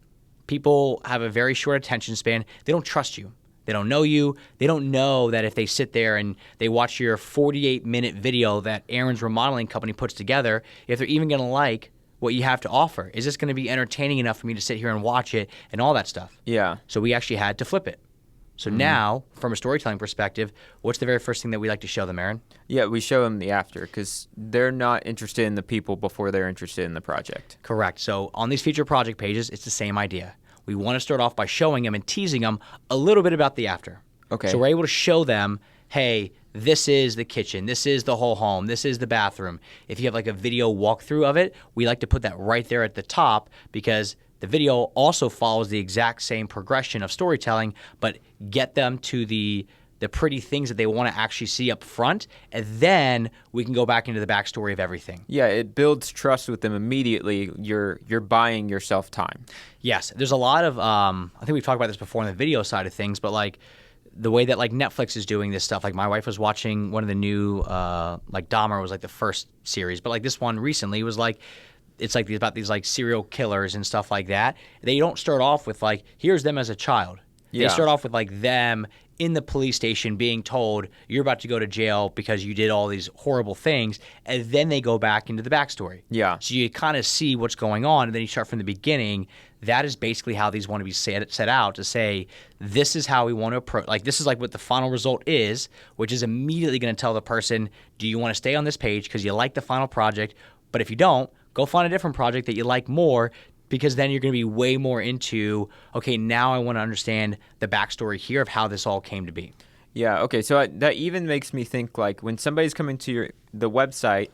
people have a very short attention span. They don't trust you. They don't know you. They don't know that if they sit there and they watch your 48-minute video that Aaron's remodeling company puts together, if they're even going to like what you have to offer. Is this going to be entertaining enough for me to sit here and watch it and all that stuff? Yeah. So we actually had to flip it. So now, from a storytelling perspective, what's the very first thing that we like to show them, Aaron? Yeah, we show them the after because they're not interested in the people before they're interested in the project. Correct. So on these feature project pages, it's the same idea. We want to start off by showing them and teasing them a little bit about the after. Okay. So we're able to show them, hey, this is the kitchen, this is the whole home, this is the bathroom. If you have like a video walkthrough of it, we like to put that right there at the top because the video also follows the exact same progression of storytelling, but get them to the pretty things that they want to actually see up front, and then we can go back into the backstory of everything. Yeah, it builds trust with them immediately. You're buying yourself time. Yes, there's a lot of I think we've talked about this before on the video side of things, but like the way that like Netflix is doing this stuff, like my wife was watching one of the new like Dahmer was like the first series, but like this one recently was like it's like about these like serial killers and stuff like that. They don't start off with like, here's them as a child. Yeah. They start off with like them in the police station being told you're about to go to jail because you did all these horrible things, and then they go back into the backstory. Yeah. So you kind of see what's going on, and then you start from the beginning. That is basically how these want to be set out to say, this is how we want to approach. Like this is like what the final result is, which is immediately going to tell the person, do you want to stay on this page because you like the final project? But if you don't, go find a different project that you like more, because then you're going to be way more into, okay, now I want to understand the backstory here of how this all came to be. Yeah, okay, so that even makes me think like when somebody's coming to the website,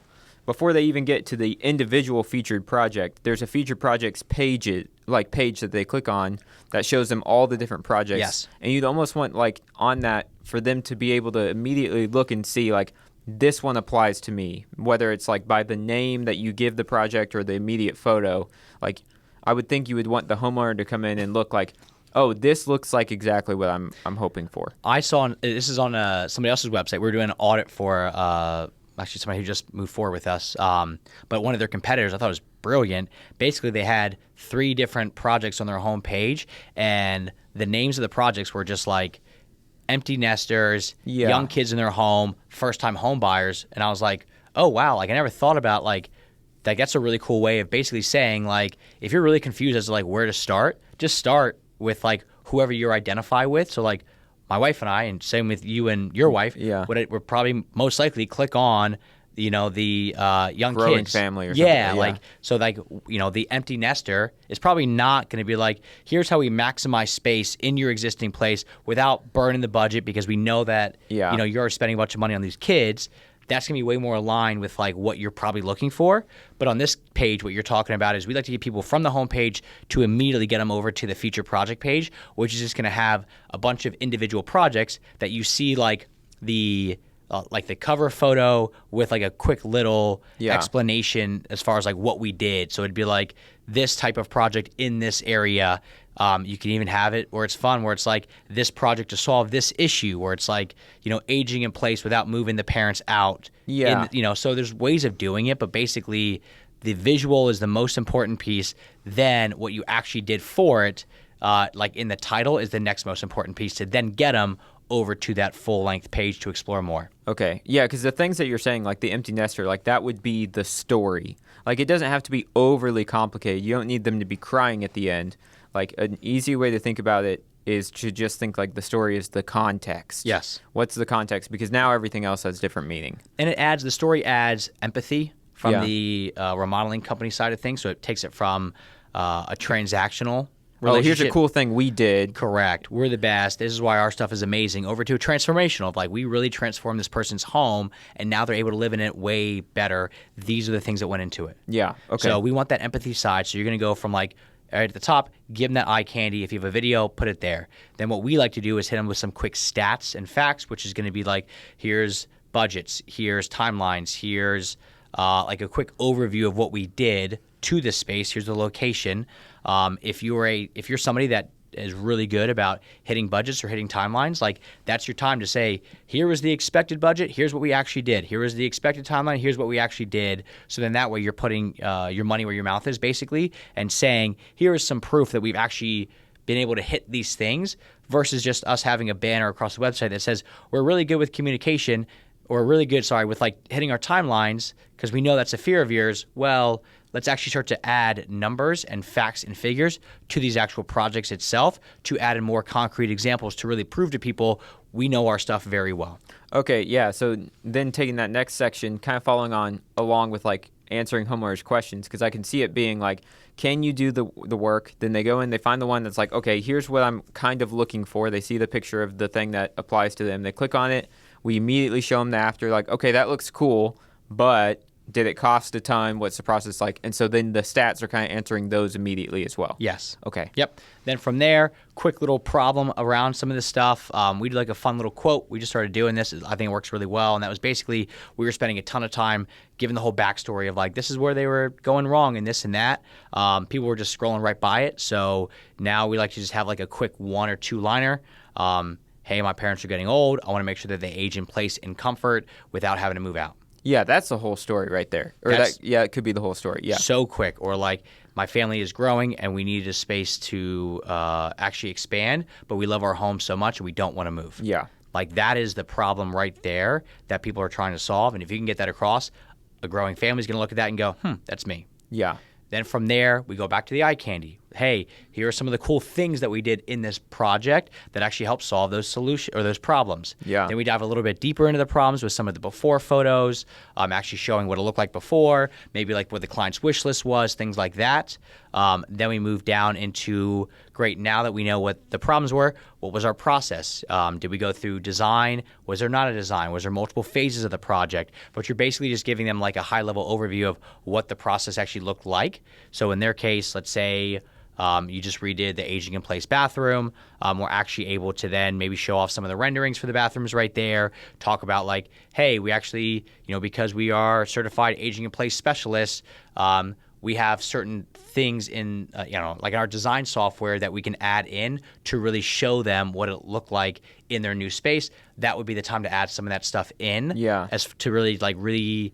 before they even get to the individual featured project, there's a featured projects page that they click on that shows them all the different projects. Yes. And you'd almost want like on that for them to be able to immediately look and see like, this one applies to me, whether it's like by the name that you give the project or the immediate photo. Like I would think you would want the homeowner to come in and look like, oh, this looks like exactly what I'm hoping for. I saw this is on somebody else's website. We were doing an audit for actually somebody who just moved forward with us. But one of their competitors, I thought was brilliant. Basically, they had 3 different projects on their homepage, and the names of the projects were just like empty nesters, young kids in their home, first-time home buyers. And I was like, oh, wow. Like, I never thought about, like, that's a really cool way of basically saying, like, if you're really confused as to, like, where to start, just start with, like, whoever you identify with. So, like, my wife and I, and same with you and your wife, would probably most likely click on, you know, the young growing kids. family or something. Yeah, like, so, like, you know, the empty nester is probably not going to be like, here's how we maximize space in your existing place without burning the budget, because we know that, you know, you're spending a bunch of money on these kids. That's going to be way more aligned with, like, what you're probably looking for. But on this page, what you're talking about is we like to get people from the home page to immediately get them over to the feature project page, which is just going to have a bunch of individual projects that you see, like the cover photo with, like, a quick little explanation as far as, like, what we did. So it'd be like this type of project in this area. You can even have it where it's fun, where it's like this project to solve this issue, where it's like, you know, aging in place without moving the parents out. You know, so there's ways of doing it, but basically the visual is the most important piece. Then what you actually did for it, like in the title, is the next most important piece to then get them over to that full-length page to explore more. Okay. Yeah, because the things that you're saying, like the empty nester, like that would be the story. Like, it doesn't have to be overly complicated. You don't need them to be crying at the end. Like, an easy way to think about it is to just think like the story is the context. Yes. What's the context? Because now everything else has different meaning. And the story adds empathy from the remodeling company side of things. So it takes it from a transactional relationship. Here's a cool thing we did. Correct. We're the best. This is why our stuff is amazing. Over to a transformational of, like, we really transformed this person's home, and now they're able to live in it way better. These are the things that went into it. Yeah. Okay. So we want that empathy side. So you're going to go from, like, right at the top, give them that eye candy. If you have a video, put it there. Then what we like to do is hit them with some quick stats and facts, which is going to be like, here's budgets, here's timelines, here's like a quick overview of what we did to this space. Here's the location. If you're somebody that is really good about hitting budgets or hitting timelines, like, that's your time to say, here is the expected budget, here's what we actually did. Here is the expected timeline, here's what we actually did. So then that way you're putting your money where your mouth is, basically, and saying, here is some proof that we've actually been able to hit these things, versus just us having a banner across the website that says, we're really good with communication, or really good, with, like, hitting our timelines, because we know that's a fear of yours. Well, let's actually start to add numbers and facts and figures to these actual projects itself, to add in more concrete examples to really prove to people we know our stuff very well. Okay, yeah. So then taking that next section, kind of following along with, like, answering homeowners' questions, because I can see it being like, can you do the work? Then they go in, they find the one that's like, okay, here's what I'm kind of looking for. They see the picture of the thing that applies to them. They click on it. We immediately show them the after, like, okay, that looks cool, but did it cost a ton? What's the process like? And so then the stats are kind of answering those immediately as well. Yes. Okay. Yep. Then from there, quick little problem around some of this stuff. We did, like, a fun little quote. We just started doing this. I think it works really well. And that was basically, we were spending a ton of time giving the whole backstory of, like, this is where they were going wrong and this and that. People were just scrolling right by it. So now we like to just have, like, a quick 1 or 2 liner. Hey, my parents are getting old. I want to make sure that they age in place in comfort without having to move out. Yeah, that's the whole story right there. Or it could be the whole story. Yeah. So quick. Or, like, my family is growing and we needed a space to actually expand, but we love our home so much and we don't want to move. Yeah. Like, that is the problem right there that people are trying to solve. And if you can get that across, a growing family is going to look at that and go, that's me. Yeah. Then from there, we go back to the eye candy. Hey, here are some of the cool things that we did in this project that actually helped solve those solutions or those problems. Yeah. Then we dive a little bit deeper into the problems with some of the before photos, actually showing what it looked like before, maybe like what the client's wish list was, things like that. Then we move down into, great, now that we know what the problems were, what was our process? Did we go through design? Was there not a design? Was there multiple phases of the project? But you're basically just giving them, like, a high-level overview of what the process actually looked like. So in their case, let's say you just redid the aging in place bathroom. We're actually able to then maybe show off some of the renderings for the bathrooms right there, talk about, like, hey, we actually, because we are certified aging in place specialists, we have certain things in, like in our design software that we can add in to really show them what it looked like in their new space. That would be the time to add some of that stuff in, as to really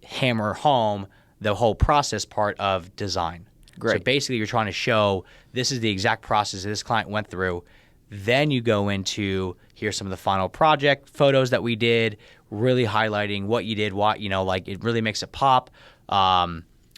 hammer home the whole process part of design. Great. So basically, you're trying to show this is the exact process that this client went through. Then you go into, here's some of the final project photos that we did, really highlighting what you did, like it really makes it pop.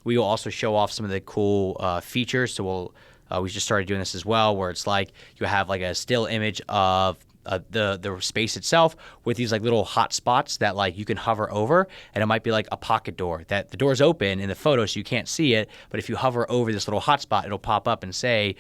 We will also show off some of the cool features. So we just started doing this as well, where it's like you have like a still image of the space itself with these like little hot spots that like you can hover over, and it might be like a pocket door that the door's open in the photo so you can't see it, but if you hover over this little hot spot, it'll pop up and say,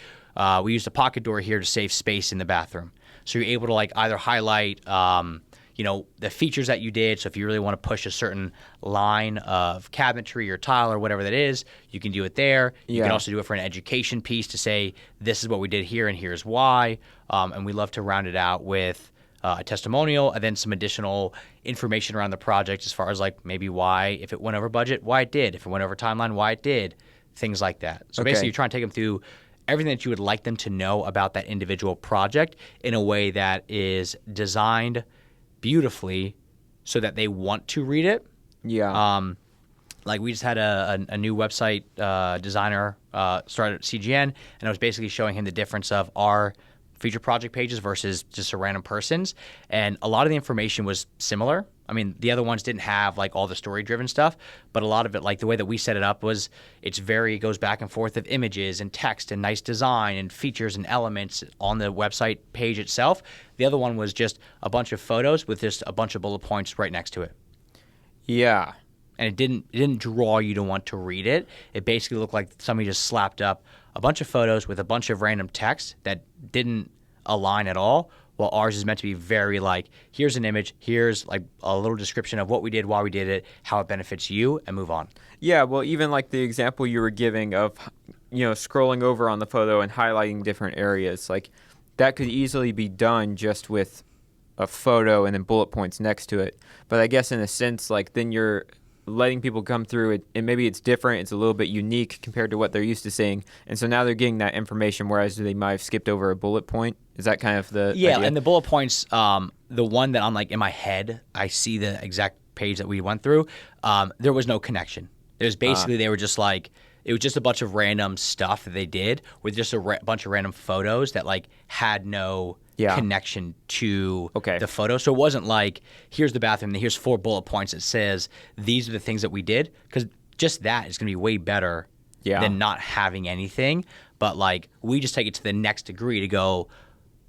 we used a pocket door here to save space in the bathroom. So you're able to like either highlight the features that you did. So if you really want to push a certain line of cabinetry or tile or whatever that is, you can do it there. You can also do it for an education piece to say, this is what we did here and here's why. And we love to round it out with a testimonial and then some additional information around the project as far as like maybe why, if it went over budget, why it did. If it went over timeline, why it did. Things like that. So basically you're trying to take them through everything that you would like them to know about that individual project in a way that is designed beautifully so that they want to read it. Like we just had a new website designer started at CGN, and I was basically showing him the difference of our feature project pages versus just a random person's, and a lot of the information was similar. I mean, the other ones didn't have like all the story-driven stuff, but a lot of it, like the way that we set it up was it goes back and forth of images and text and nice design and features and elements on the website page itself. The other one was just a bunch of photos with just a bunch of bullet points right next to it. Yeah. And it didn't draw you to want to read it. It basically looked like somebody just slapped up a bunch of photos with a bunch of random text that didn't align at all. Well, ours is meant to be very like, here's an image, here's like a little description of what we did, why we did it, how it benefits you, and move on. Yeah, well, even like the example you were giving of, scrolling over on the photo and highlighting different areas, like that could easily be done just with a photo and then bullet points next to it. But I guess in a sense, like then you're letting people come through it, and maybe it's different, it's a little bit unique compared to what they're used to seeing, and so now they're getting that information, whereas they might have skipped over a bullet point. Is that kind of the idea? And the bullet points, the one that I'm like in my head, I see the exact page that we went through, there was no connection. There's basically they were just like, it was just a bunch of random stuff that they did with just a bunch of random photos that like had no connection to the photo. So it wasn't like, here's the bathroom, and here's 4 bullet points that says these are the things that we did, because just that is going to be way better than not having anything. But like we just take it to the next degree to go,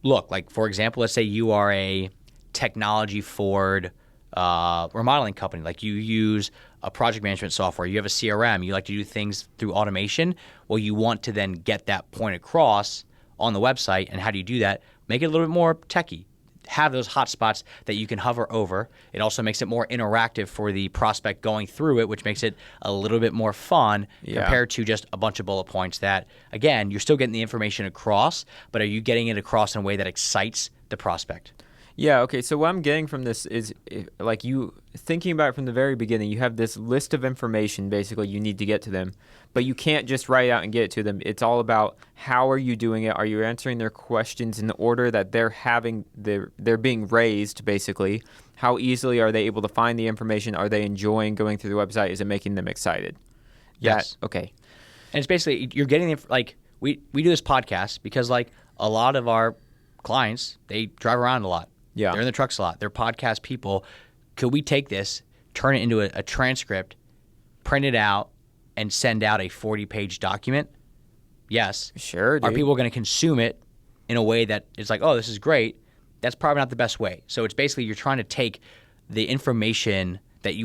look, like for example, let's say you are a technology forward remodeling company. Like you use a project management software, you have a CRM, you like to do things through automation. Well, you want to then get that point across on the website. And how do you do that? Make it a little bit more techy. Have those hotspots that you can hover over. It also makes it more interactive for the prospect going through it, which makes it a little bit more fun compared to just a bunch of bullet points that, again, you're still getting the information across, but are you getting it across in a way that excites the prospect? Yeah, okay, so what I'm getting from this is, like you thinking about it from the very beginning, you have this list of information basically you need to get to them, but you can't just write it out and get it to them. It's all about how are you doing it? Are you answering their questions in the order that they're being raised, basically? How easily are they able to find the information? Are they enjoying going through the website? Is it making them excited? Yes. Okay. And it's basically, you're getting, like, we do this podcast because, like, a lot of our clients, they drive around a lot. Yeah. They're in the trucks a lot. They're podcast people. Could we take this, turn it into a transcript, print it out, and send out a 40-page document? Yes. Sure, dude. Are people going to consume it in a way that is like, oh, this is great? That's probably not the best way. So it's basically you're trying to take the information that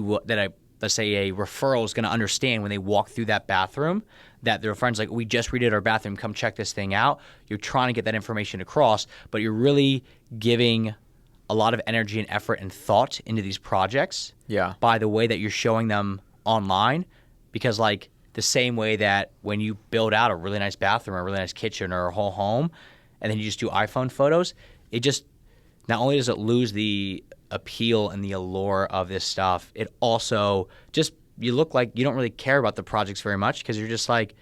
let's say a referral is going to understand when they walk through that bathroom, that their friend's like, we just redid our bathroom, come check this thing out. You're trying to get that information across, but you're really giving a lot of energy and effort and thought into these projects by the way that you're showing them online. Because like the same way that when you build out a really nice bathroom or a really nice kitchen or a whole home and then you just do iPhone photos, it just, not only does it lose the appeal and the allure of this stuff, it also just you look like you don't really care about the projects very much because you're just like,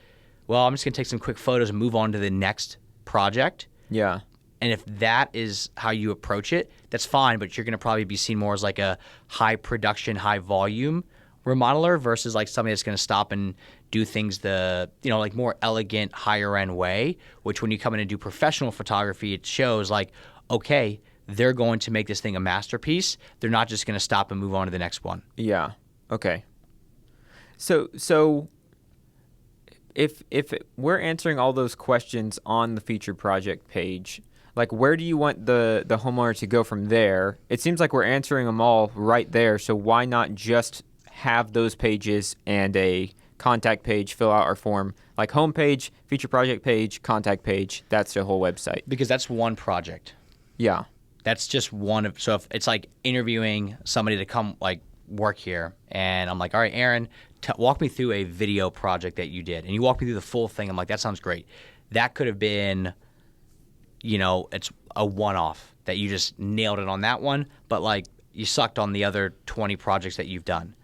well, I'm just going to take some quick photos and move on to the next project. Yeah. And if that is how you approach it, that's fine, but you're going to probably be seen more as like a high production, high volume remodeler versus like somebody that's going to stop and do things the, like more elegant, higher end way, which when you come in and do professional photography, it shows like, okay, they're going to make this thing a masterpiece. They're not just going to stop and move on to the next one. Yeah. Okay. So if we're answering all those questions on the featured project page, like where do you want the homeowner to go from there? It seems like we're answering them all right there. So why not just have those pages and a contact page, fill out our form, like home page, feature project page, contact page. That's the whole website. Because that's one project. Yeah. That's just one of, so if it's like interviewing somebody to come like work here and I'm like, all right, Aaron, walk me through a video project that you did. And you walk me through the full thing. I'm like, that sounds great. That could have been, it's a one-off that you just nailed it on that one, but like you sucked on the other 20 projects that you've done.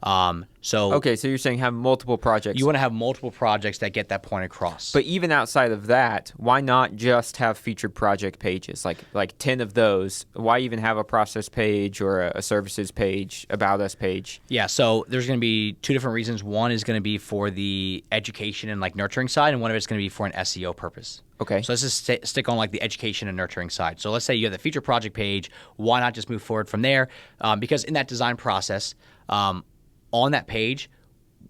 Okay, so you're saying have multiple projects. You want to have multiple projects that get that point across. But even outside of that, why not just have featured project pages, like 10 of those? Why even have a process page or a services page, about us page? Yeah, so there's going to be two different reasons. One is going to be for the education and like nurturing side, and one of it's going to be for an SEO purpose. Okay. So let's just stick on like the education and nurturing side. So let's say you have the feature project page. Why not just move forward from there? Because in that design process, on that page,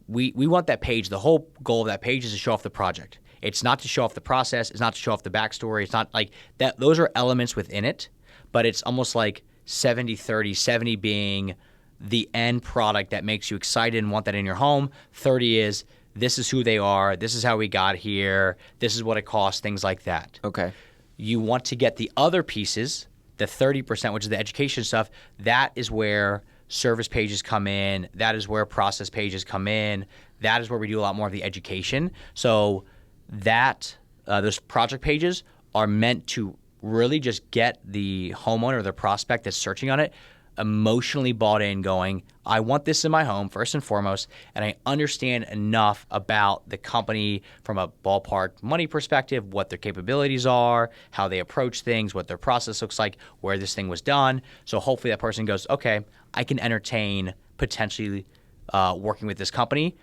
we want that page. The whole goal of that page is to show off the project. It's not to show off the process. It's not to show off the backstory. It's not like that. Those are elements within it, but it's almost like 70-30, 70 being the end product that makes you excited and want that in your home. 30 is this is who they are. This is how we got here. This is what it costs, things like that. Okay. You want to get the other pieces, the 30%, which is the education stuff. That is where service pages come in. That is where process pages come in. That is where we do a lot more of the education. So that those project pages are meant to really just get the homeowner or the prospect that's searching on it emotionally bought in, going, I want this in my home first and foremost, and I understand enough about the company from a ballpark money perspective, what their capabilities are, how they approach things, what their process looks like, where this thing was done. So hopefully that person goes, okay, I can entertain potentially working with this company.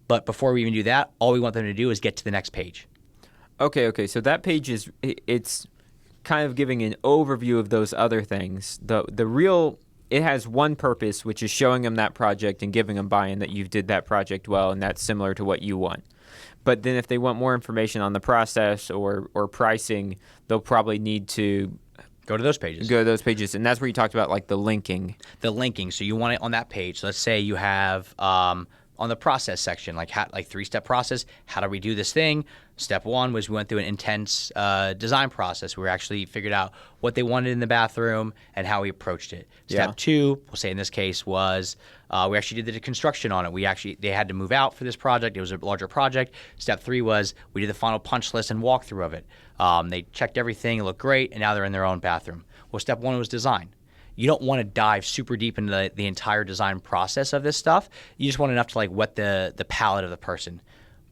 But before we even do that, all we want them to do is get to the next page. Okay. So that page it's kind of giving an overview of those other things. The real, it has one purpose, which is showing them that project and giving them buy-in that you did that project well, and that's similar to what you want. But then if they want more information on the process or pricing, they'll probably need to go to those pages. And that's where you talked about like the linking. So you want it on that page. So let's say you have on the process section, like 3-step process. How do we do this thing? Step one was we went through an intense design process. We actually figured out what they wanted in the bathroom and how we approached it. Step two, we'll say in this case, was we actually did the construction on it. They had to move out for this project. It was a larger project. Step three was we did the final punch list and walkthrough of it. They checked everything. It looked great, and now they're in their own bathroom. Well, step one was design. You don't want to dive super deep into the entire design process of this stuff. You just want enough to like whet the palate of the person.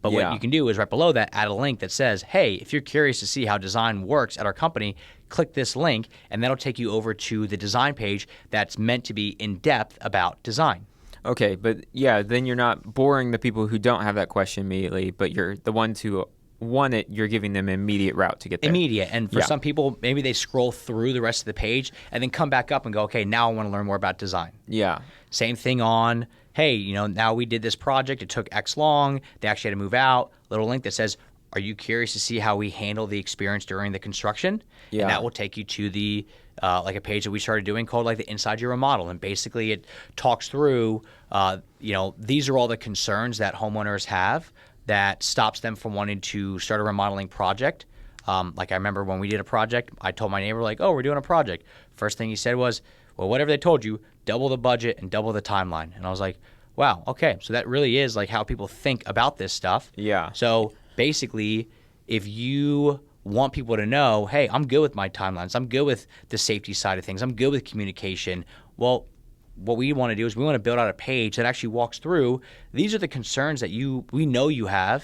But what you can do is right below that, add a link that says, hey, if you're curious to see how design works at our company, click this link, and that'll take you over to the design page that's meant to be in depth about design. Okay, but then you're not boring the people who don't have that question immediately, but you're the ones who want it, you're giving them an immediate route to get there. Immediate. And for some people, maybe they scroll through the rest of the page and then come back up and go, okay, now I want to learn more about design. Yeah. Same thing on, hey, now we did this project. It took X long. They actually had to move out. Little link that says, are you curious to see how we handle the experience during the construction? Yeah. And that will take you to the like a page that we started doing called like the Inside Your Remodel. And basically it talks through, these are all the concerns that homeowners have that stops them from wanting to start a remodeling project. Like I remember when we did a project, I told my neighbor like, oh, we're doing a project. First thing he said was, well, whatever they told you, double the budget and double the timeline. And I was like, wow, okay. So that really is like how people think about this stuff. Yeah. So basically, if you want people to know, hey, I'm good with my timelines. I'm good with the safety side of things. I'm good with communication. Well, what we want to do is we want to build out a page that actually walks through. These are the concerns that we know you have.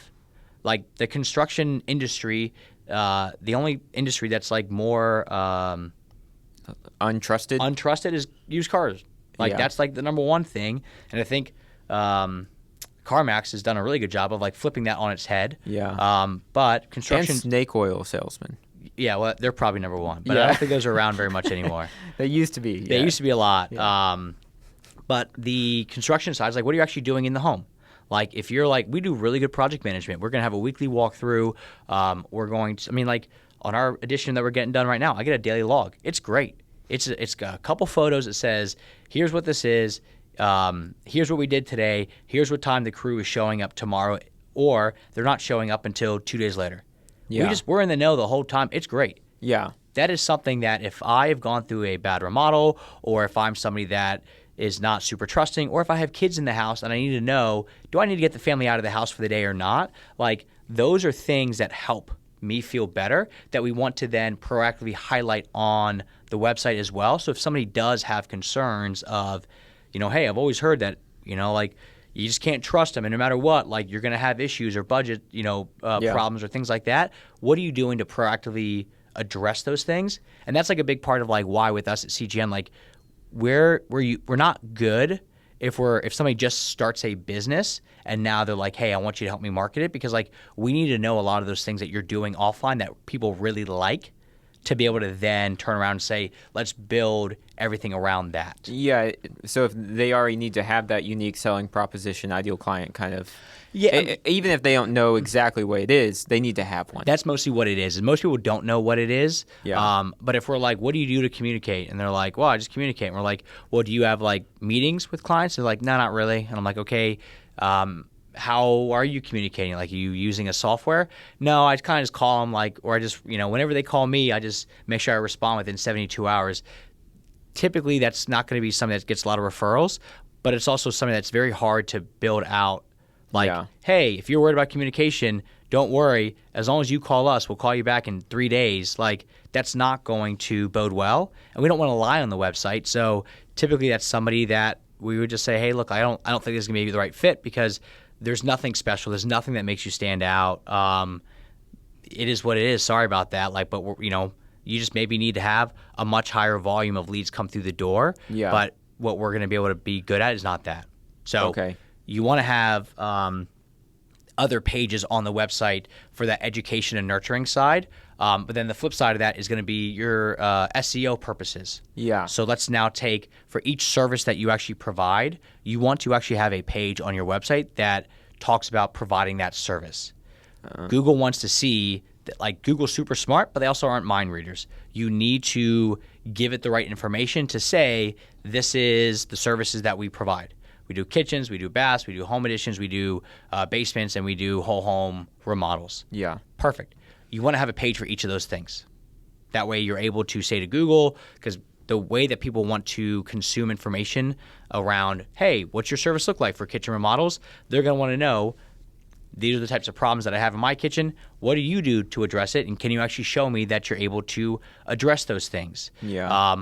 Like the construction industry, the only industry that's like more untrusted is used cars. Like that's like the number one thing. And I think CarMax has done a really good job of like flipping that on its head. Yeah. But construction and snake oil salesmen. Yeah, well, they're probably number one, but I don't think those are around very much anymore. They used to be. They used to be a lot. Yeah. But the construction side is like, what are you actually doing in the home? Like, if you're like, we do really good project management. We're going to have a weekly walkthrough. We're going to, I mean, like on our edition that we're getting done right now, I get a daily log. It's great. It's got a couple photos that says, here's what this is. Here's what we did today. Here's what time the crew is showing up tomorrow, or they're not showing up until 2 days later. Yeah. We're in the know the whole time. It's great. Yeah. That is something that if I have gone through a bad remodel, or if I'm somebody that is not super trusting, or if I have kids in the house and I need to know, do I need to get the family out of the house for the day or not? Like, those are things that help me feel better that we want to then proactively highlight on the website as well. So if somebody does have concerns of, hey, I've always heard that, like, you just can't trust them, and no matter what, like, you're going to have issues or budget, problems or things like that. What are you doing to proactively address those things? And that's like a big part of like why with us at CGN, like we're not good if somebody just starts a business and now they're like, hey, I want you to help me market it, because like we need to know a lot of those things that you're doing offline that people really like, to be able to then turn around and say, let's build everything around that. Yeah, so if they already need to have that unique selling proposition, ideal client kind of, even if they don't know exactly what it is, they need to have one. That's mostly what it is. And most people don't know what it is. Yeah. But if we're like, what do you do to communicate? And they're like, well, I just communicate. And we're like, well, do you have like meetings with clients? They're like, no, not really. And I'm like, okay, how are you communicating? Like, are you using a software? No, I kind of just call them, like, or I just, whenever they call me, I just make sure I respond within 72 hours. Typically, that's not going to be something that gets a lot of referrals, but it's also something that's very hard to build out. Like, hey, if you're worried about communication, don't worry. As long as you call us, we'll call you back in 3 days. Like, that's not going to bode well, and we don't want to lie on the website. So typically, that's somebody that we would just say, hey, look, I don't think this is going to be the right fit, because there's nothing special. There's nothing that makes you stand out. It is what it is. Sorry about that. Like, but you just maybe need to have a much higher volume of leads come through the door. Yeah. But what we're going to be able to be good at is not that. So you want to have other pages on the website for that education and nurturing side. But then the flip side of that is going to be your SEO purposes. Yeah. So let's now take, for each service that you actually provide, you want to actually have a page on your website that talks about providing that service. Google wants to see that, like, Google's super smart, but they also aren't mind readers. You need to give it the right information to say, this is the services that we provide. We do kitchens, we do baths, we do home additions, we do basements, and we do whole home remodels. Yeah. Perfect. You want to have a page for each of those things. That way you're able to say to Google, because the way that people want to consume information around, hey, what's your service look like for kitchen remodels? They're going to want to know, these are the types of problems that I have in my kitchen. What do you do to address it? And can you actually show me that you're able to address those things? Yeah.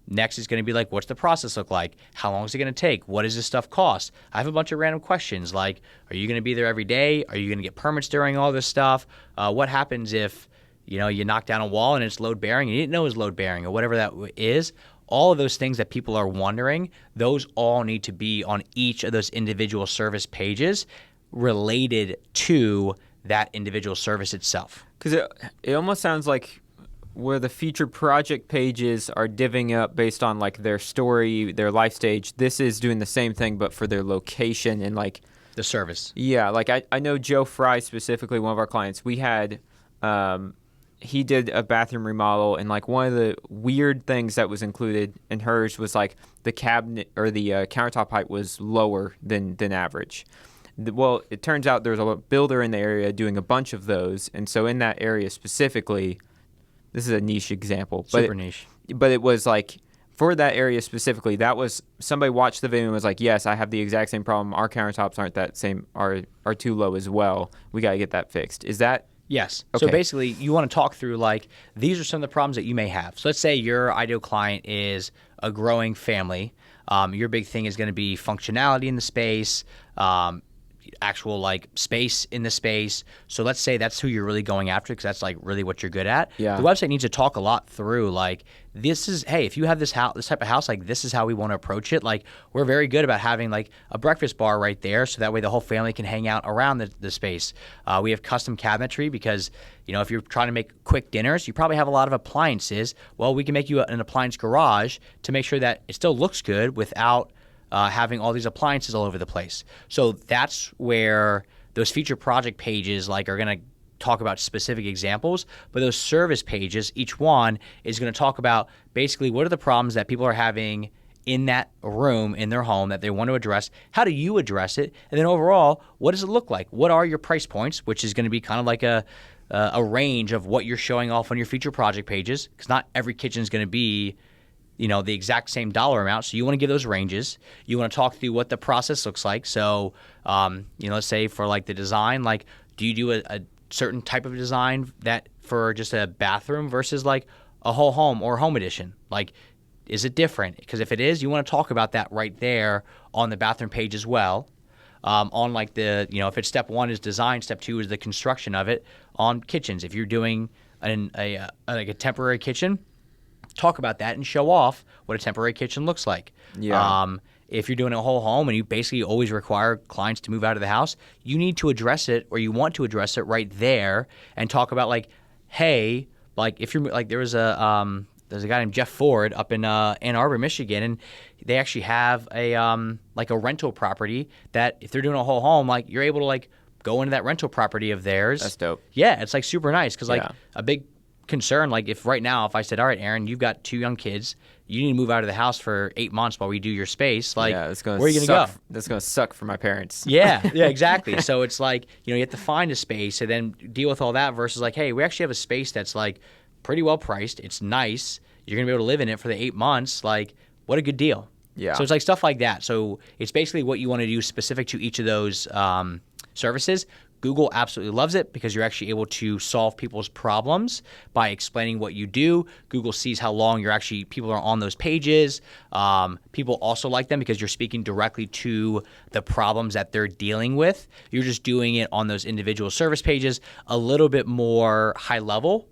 Next is going to be like, what's the process look like? How long is it going to take? What does this stuff cost? I have a bunch of random questions like, are you going to be there every day? Are you going to get permits during all this stuff? What happens if, you knock down a wall and it's load bearing and you didn't know it was load bearing, or whatever that is? All of those things that people are wondering, those all need to be on each of those individual service pages related to that individual service itself. Because it almost sounds like where the featured project pages are divvying up based on like their story, their life stage, this is doing the same thing but for their location and like the service. Yeah, like I know Joe Fry specifically, one of our clients. We had he did a bathroom remodel, and like one of the weird things that was included in hers was like the cabinet or the countertop height was lower than average. Well, it turns out there's a builder in the area doing a bunch of those, and so in that area specifically, this is a niche example. Super niche. But it was like, for that area specifically, that was, somebody watched the video and was like, yes, I have the exact same problem. Our countertops aren't that same, are too low as well. We got to get that fixed. Is that Yes. Okay. So basically, you want to talk through like these are some of the problems that you may have. So let's say your ideal client is a growing family. Your big thing is going to be functionality in the space, actual like space in the space. So let's say that's who you're really going after because that's like really what you're good at. Yeah. The website needs to talk a lot through like this is, hey, if you have this house, this type of house, like this is how we want to approach it. Like we're very good about having like a breakfast bar right there, so that way the whole family can hang out around the space. We have custom cabinetry because if you're trying to make quick dinners, you probably have a lot of appliances. Well, we can make you an appliance garage to make sure that it still looks good without having all these appliances all over the place. So that's where those feature project pages like are going to talk about specific examples, but those service pages, each one is going to talk about basically what are the problems that people are having in that room in their home that they want to address. How do you address it? And then overall, what does it look like? What are your price points, which is going to be kind of like a range of what you're showing off on your feature project pages, because not every kitchen is going to be the exact same dollar amount. So you want to give those ranges. You want to talk through what the process looks like. So, let's say for like the design, like do you do a certain type of design that for just a bathroom versus like a whole home or home edition? Like, is it different? Because if it is, you want to talk about that right there on the bathroom page as well. On like if it's step 1 is design, step 2 is the construction of it. On kitchens, if you're doing a temporary kitchen, talk about that and show off what a temporary kitchen looks like. Yeah. If you're doing a whole home and you basically always require clients to move out of the house, you need to address it, or you want to address it right there and talk about like, hey, like if you're like there's a guy named Jeff Ford up in Ann Arbor, Michigan, and they actually have a rental property that if they're doing a whole home, like you're able to like go into that rental property of theirs. That's dope. Yeah, it's like super nice because like Yeah. a big concern, like if right now if I said, all right, Aaron, you've got 2 young kids, you need to move out of the house for 8 months while we do your space, like Yeah, where are you gonna go? That's gonna suck for my parents. Yeah, exactly. So it's like you have to find a space and then deal with all that versus like, hey, we actually have a space that's like pretty well priced, it's nice, you're gonna be able to live in it for the 8 months, like what a good deal. Yeah. So it's like stuff like that. So it's basically what you want to do specific to each of those services. Google absolutely loves it because you're actually able to solve people's problems by explaining what you do. Google sees how long people are on those pages. People also like them because you're speaking directly to the problems that they're dealing with. You're just doing it on those individual service pages a little bit more high level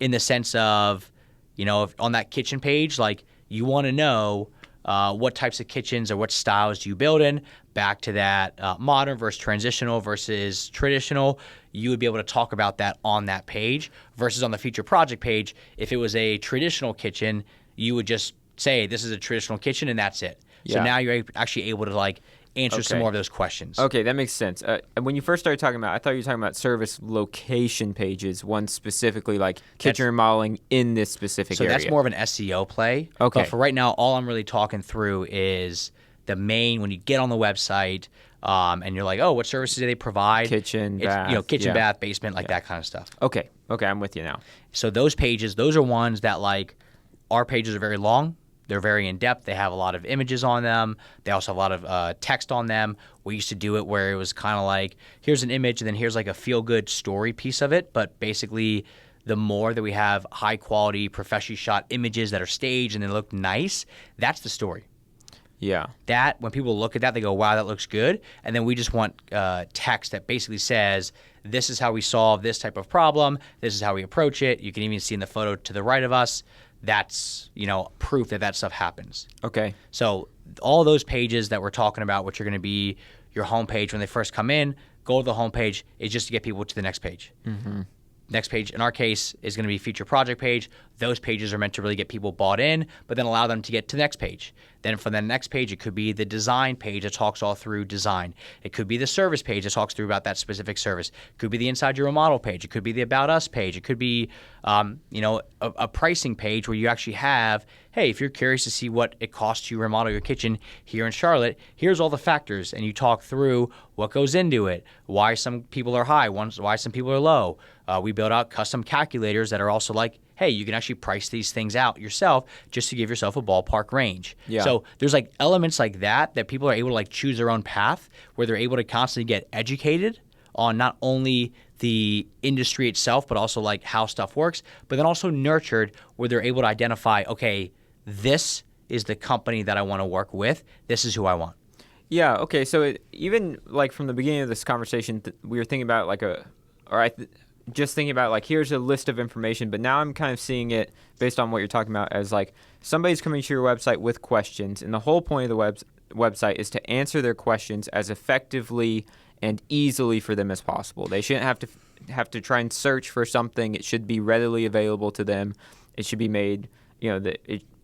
in the sense of, if on that kitchen page, like you want to know what types of kitchens or what styles do you build in. Back to that modern versus transitional versus traditional, you would be able to talk about that on that page versus on the feature project page. If it was a traditional kitchen, you would just say this is a traditional kitchen and that's it. So Yeah. now you're actually able to like answer some Okay. more of those questions. Okay, that makes sense. When you first started talking about, I thought you were talking about service location pages, one specifically like kitchen remodeling in this specific So area. that's more of an SEO play. Okay. But for right now, all I'm really talking through is the main, when you get on the website and you're like, oh, what services do they provide? Kitchen, It's, bath, kitchen, yeah. bath, basement, like that kind of stuff. Okay, I'm with you now. So those pages, those are ones that like our pages are very long. They're very in-depth. They have a lot of images on them. They also have a lot of text on them. We used to do it where it was kind of like, here's an image and then here's like a feel-good story piece of it. But basically, the more that we have high-quality, professionally shot images that are staged and they look nice, that's the story. Yeah. That, when people look at that, they go, wow, that looks good. And then we just want text that basically says, this is how we solve this type of problem. This is how we approach it. You can even see in the photo to the right of us, that's, proof that that stuff happens. Okay. So all those pages that we're talking about, which are going to be your homepage when they first come in, go to the homepage, is just to get people to the next page. Mm-hmm. Next page, in our case, is going to be feature project page. Those pages are meant to really get people bought in, but then allow them to get to the next page. Then from the next page, it could be the design page that talks all through design. It could be the service page that talks through about that specific service. It could be the Inside Your Remodel page. It could be the About Us page. It could be, a pricing page where you actually have, hey, if you're curious to see what it costs to remodel your kitchen here in Charlotte, here's all the factors, and you talk through what goes into it, why some people are high, why some people are low. We build out custom calculators that are also like, hey, you can actually price these things out yourself just to give yourself a ballpark range. Yeah. So there's like elements like that people are able to like choose their own path where they're able to constantly get educated on not only the industry itself, but also like how stuff works, but then also nurtured where they're able to identify, okay, this is the company that I want to work with. This is who I want. Yeah. Okay. So even like from the beginning of this conversation, we were thinking about just thinking about like, here's a list of information, but now I'm kind of seeing it based on what you're talking about as like somebody's coming to your website with questions, and the whole point of the website is to answer their questions as effectively and easily for them as possible. They shouldn't have to try and search for something. It should be readily available to them. It should be made,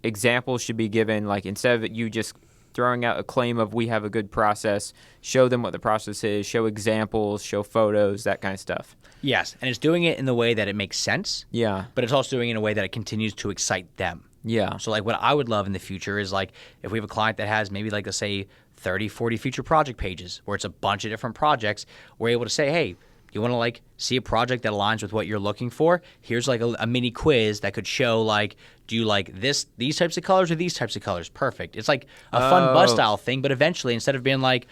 examples should be given, like instead of you just throwing out a claim of we have a good process, show them what the process is, show examples, show photos, that kind of stuff. Yes, and it's doing it in the way that it makes sense. Yeah. But it's also doing it in a way that it continues to excite them. Yeah. So like what I would love in the future is like if we have a client that has maybe like let's say 30, 40 feature project pages where it's a bunch of different projects, we're able to say, hey, you want to like see a project that aligns with what you're looking for? Here's like a mini quiz that could show like, do you like these types of colors or these types of colors? Perfect. It's like a fun buzz style thing, but eventually instead of being like,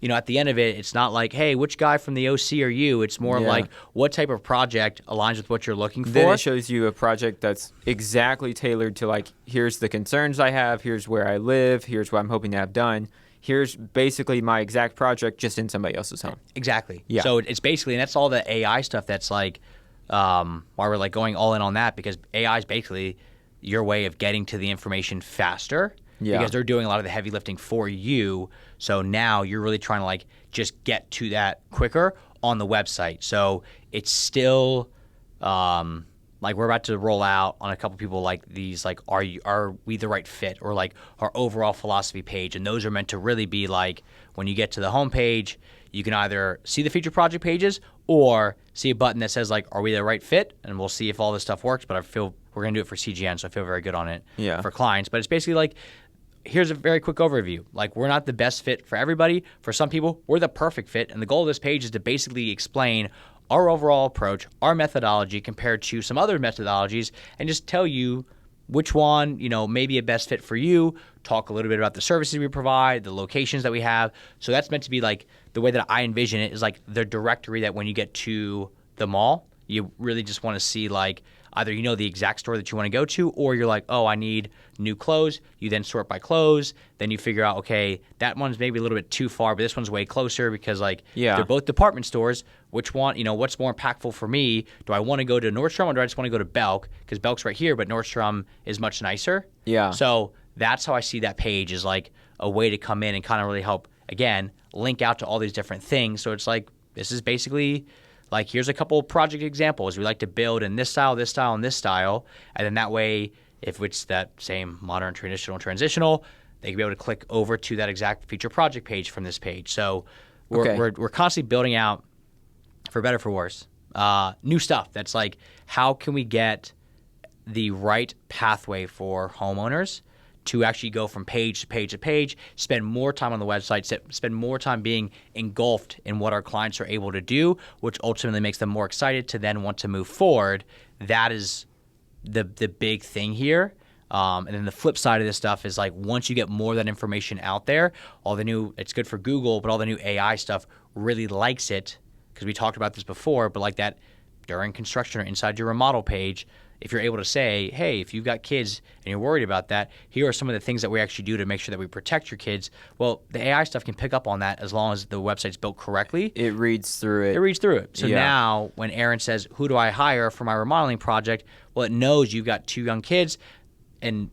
at the end of it, it's not like, hey, which guy from the OC are you? It's more like what type of project aligns with what you're looking for. Then it shows you a project that's exactly tailored to like, here's the concerns I have, here's where I live, here's what I'm hoping to have done. Here's basically my exact project just in somebody else's home. Exactly. Yeah. So it's basically, and that's all the AI stuff that's like, why we're like going all in on that, because AI is basically your way of getting to the information faster. Yeah. Because they're doing a lot of the heavy lifting for you. So now you're really trying to like just get to that quicker on the website. So it's still like we're about to roll out on a couple people like these like are we the right fit, or like our overall philosophy page, and those are meant to really be like when you get to the home page, you can either see the feature project pages or see a button that says like are we the right fit, and we'll see if all this stuff works. But I feel we're gonna do it for CGN, so I feel very good on it for clients. But it's basically like here's a very quick overview. Like we're not the best fit for everybody. For some people, we're the perfect fit, and the goal of this page is to basically explain our overall approach, our methodology compared to some other methodologies, and just tell you which one, may be a best fit for you, talk a little bit about the services we provide, the locations that we have. So that's meant to be like the way that I envision it is like the directory that when you get to the mall, you really just want to see like either the exact store that you want to go to, or you're like, oh, I need new clothes. You then sort by clothes. Then you figure out, okay, that one's maybe a little bit too far, but this one's way closer because like they're both department stores. Which one, what's more impactful for me? Do I want to go to Nordstrom, or do I just want to go to Belk? Because Belk's right here, but Nordstrom is much nicer. Yeah. So that's how I see that page is like a way to come in and kind of really help, again, link out to all these different things. So it's like this is basically like here's a couple of project examples. We like to build in this style, and this style. And then that way, if it's that same modern, traditional, transitional, they can be able to click over to that exact feature project page from this page. So we're constantly building out, for better, for worse, new stuff. That's like, how can we get the right pathway for homeowners to actually go from page to page to page, spend more time on the website, spend more time being engulfed in what our clients are able to do, which ultimately makes them more excited to then want to move forward. That is the big thing here. And then the flip side of this stuff is like once you get more of that information out there, it's good for Google, but all the new AI stuff really likes it, because we talked about this before, but like that during construction or inside your remodel page, if you're able to say, hey, if you've got kids and you're worried about that, here are some of the things that we actually do to make sure that we protect your kids. Well, the AI stuff can pick up on that as long as the website's built correctly. It reads through it. So now when Aaron says, who do I hire for my remodeling project? Well, it knows you've got 2 young kids, and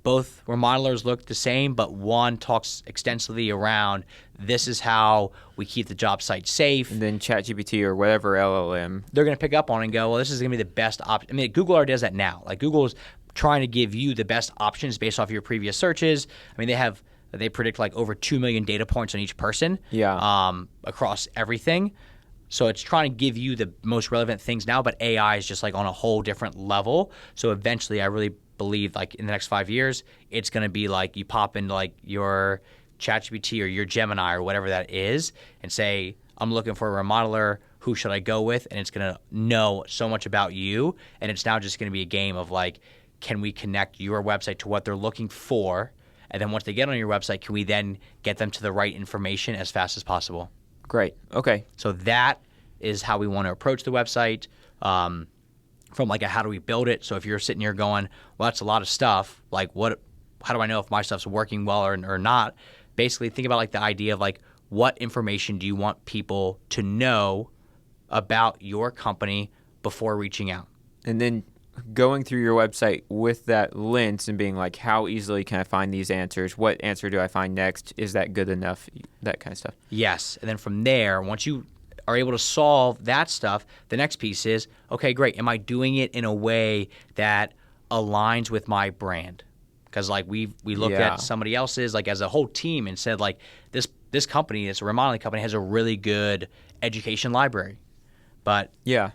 both remodelers look the same, but one talks extensively around this is how we keep the job site safe. And then ChatGPT or whatever LLM, they're going to pick up on and go, well, this is going to be the best option. I mean, Google already does that now. Like Google is trying to give you the best options based off your previous searches. I mean, they predict like over 2 million data points on each person across everything. So it's trying to give you the most relevant things now, but AI is just like on a whole different level. So eventually I really believe like in the next 5 years, it's going to be like you pop into like your ChatGPT or your Gemini or whatever that is and say, I'm looking for a remodeler. Who should I go with? And it's going to know so much about you. And it's now just going to be a game of like, can we connect your website to what they're looking for? And then once they get on your website, can we then get them to the right information as fast as possible? Great. Okay. So that is how we want to approach the website. From like a how do we build it. So if you're sitting here going, well, that's a lot of stuff. Like how do I know if my stuff's working well or not? Basically think about like the idea of like, what information do you want people to know about your company before reaching out? And then going through your website with that lens and being like, how easily can I find these answers? What answer do I find next? Is that good enough? That kind of stuff. Yes. And then from there, once you are able to solve that stuff, the next piece is, okay, great. Am I doing it in a way that aligns with my brand? Because like we looked at somebody else's like as a whole team and said like this company, this remodeling company, has a really good education library. But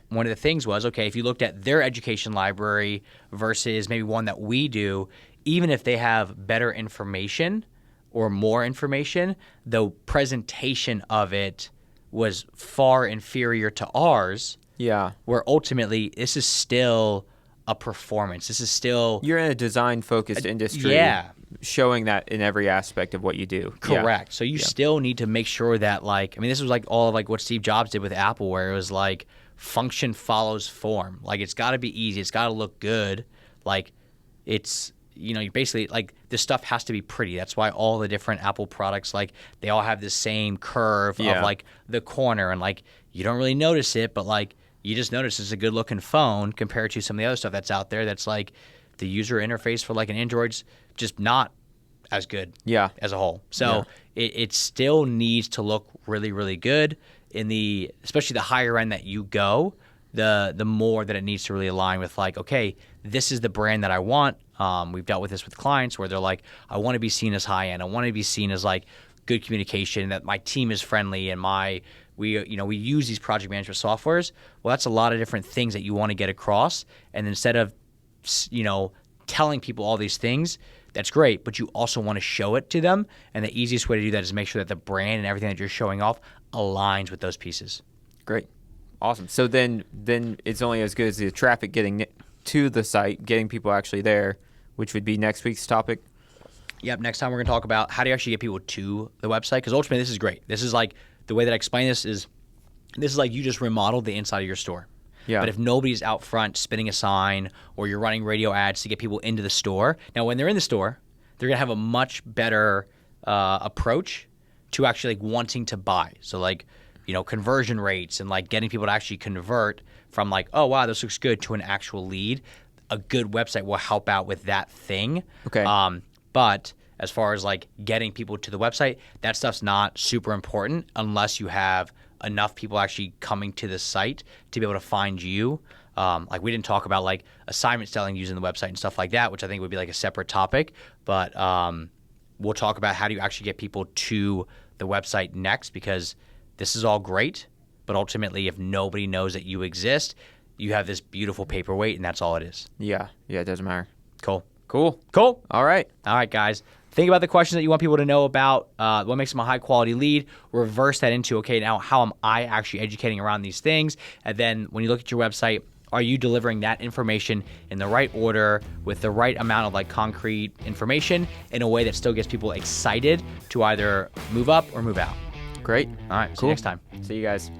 one of the things was, okay, if you looked at their education library versus maybe one that we do, even if they have better information or more information, the presentation of it was far inferior to ours. Yeah. Where ultimately this is still a performance. This is still... You're in a design-focused industry. Yeah. Showing that in every aspect of what you do. Correct. Yeah. So you still need to make sure that like, I mean, this was like all of like what Steve Jobs did with Apple, where it was like function follows form. Like it's got to be easy. It's got to look good. Like it's, you know, you basically like this stuff has to be pretty. That's why all the different Apple products, like they all have the same curve of like the corner, and like you don't really notice it, but like you just notice it's a good looking phone compared to some of the other stuff that's out there. That's like the user interface for like an Android's just not as good as a whole. So it still needs to look really, really good in the, especially the higher end that you go, the more that it needs to really align with like, okay, this is the brand that I want. We've dealt with this with clients where they're like, I want to be seen as high end. I want to be seen as like good communication, that my team is friendly, and we use these project management softwares. Well, that's a lot of different things that you want to get across. And instead of, telling people all these things, that's great, but you also want to show it to them. And the easiest way to do that is make sure that the brand and everything that you're showing off aligns with those pieces. Great. Awesome. So then it's only as good as the traffic getting to the site, getting people actually there, which would be next week's topic. Yep. Next time we're going to talk about how do you actually get people to the website, because ultimately this is great. This is like the way that I explain this is like you just remodeled the inside of your store. Yeah. But if nobody's out front spinning a sign or you're running radio ads to get people into the store, now when they're in the store, they're going to have a much better approach to actually like wanting to buy. So like, conversion rates and like getting people to actually convert from like, oh, wow, this looks good, to an actual lead. A good website will help out with that thing. Okay. But as far as like getting people to the website, that stuff's not super important unless you have enough people actually coming to the site to be able to find you. Like we didn't talk about like assignment selling using the website and stuff like that, which I think would be like a separate topic. But we'll talk about how do you actually get people to the website next, because this is all great. But ultimately, if nobody knows that you exist, you have this beautiful paperweight, and that's all it is. Yeah, it doesn't matter. Cool. All right, guys. Think about the questions that you want people to know about, what makes them a high-quality lead. Reverse that into, okay, now how am I actually educating around these things? And then when you look at your website, are you delivering that information in the right order with the right amount of like concrete information in a way that still gets people excited to either move up or move out? Great. All right, cool. See you next time. See you guys.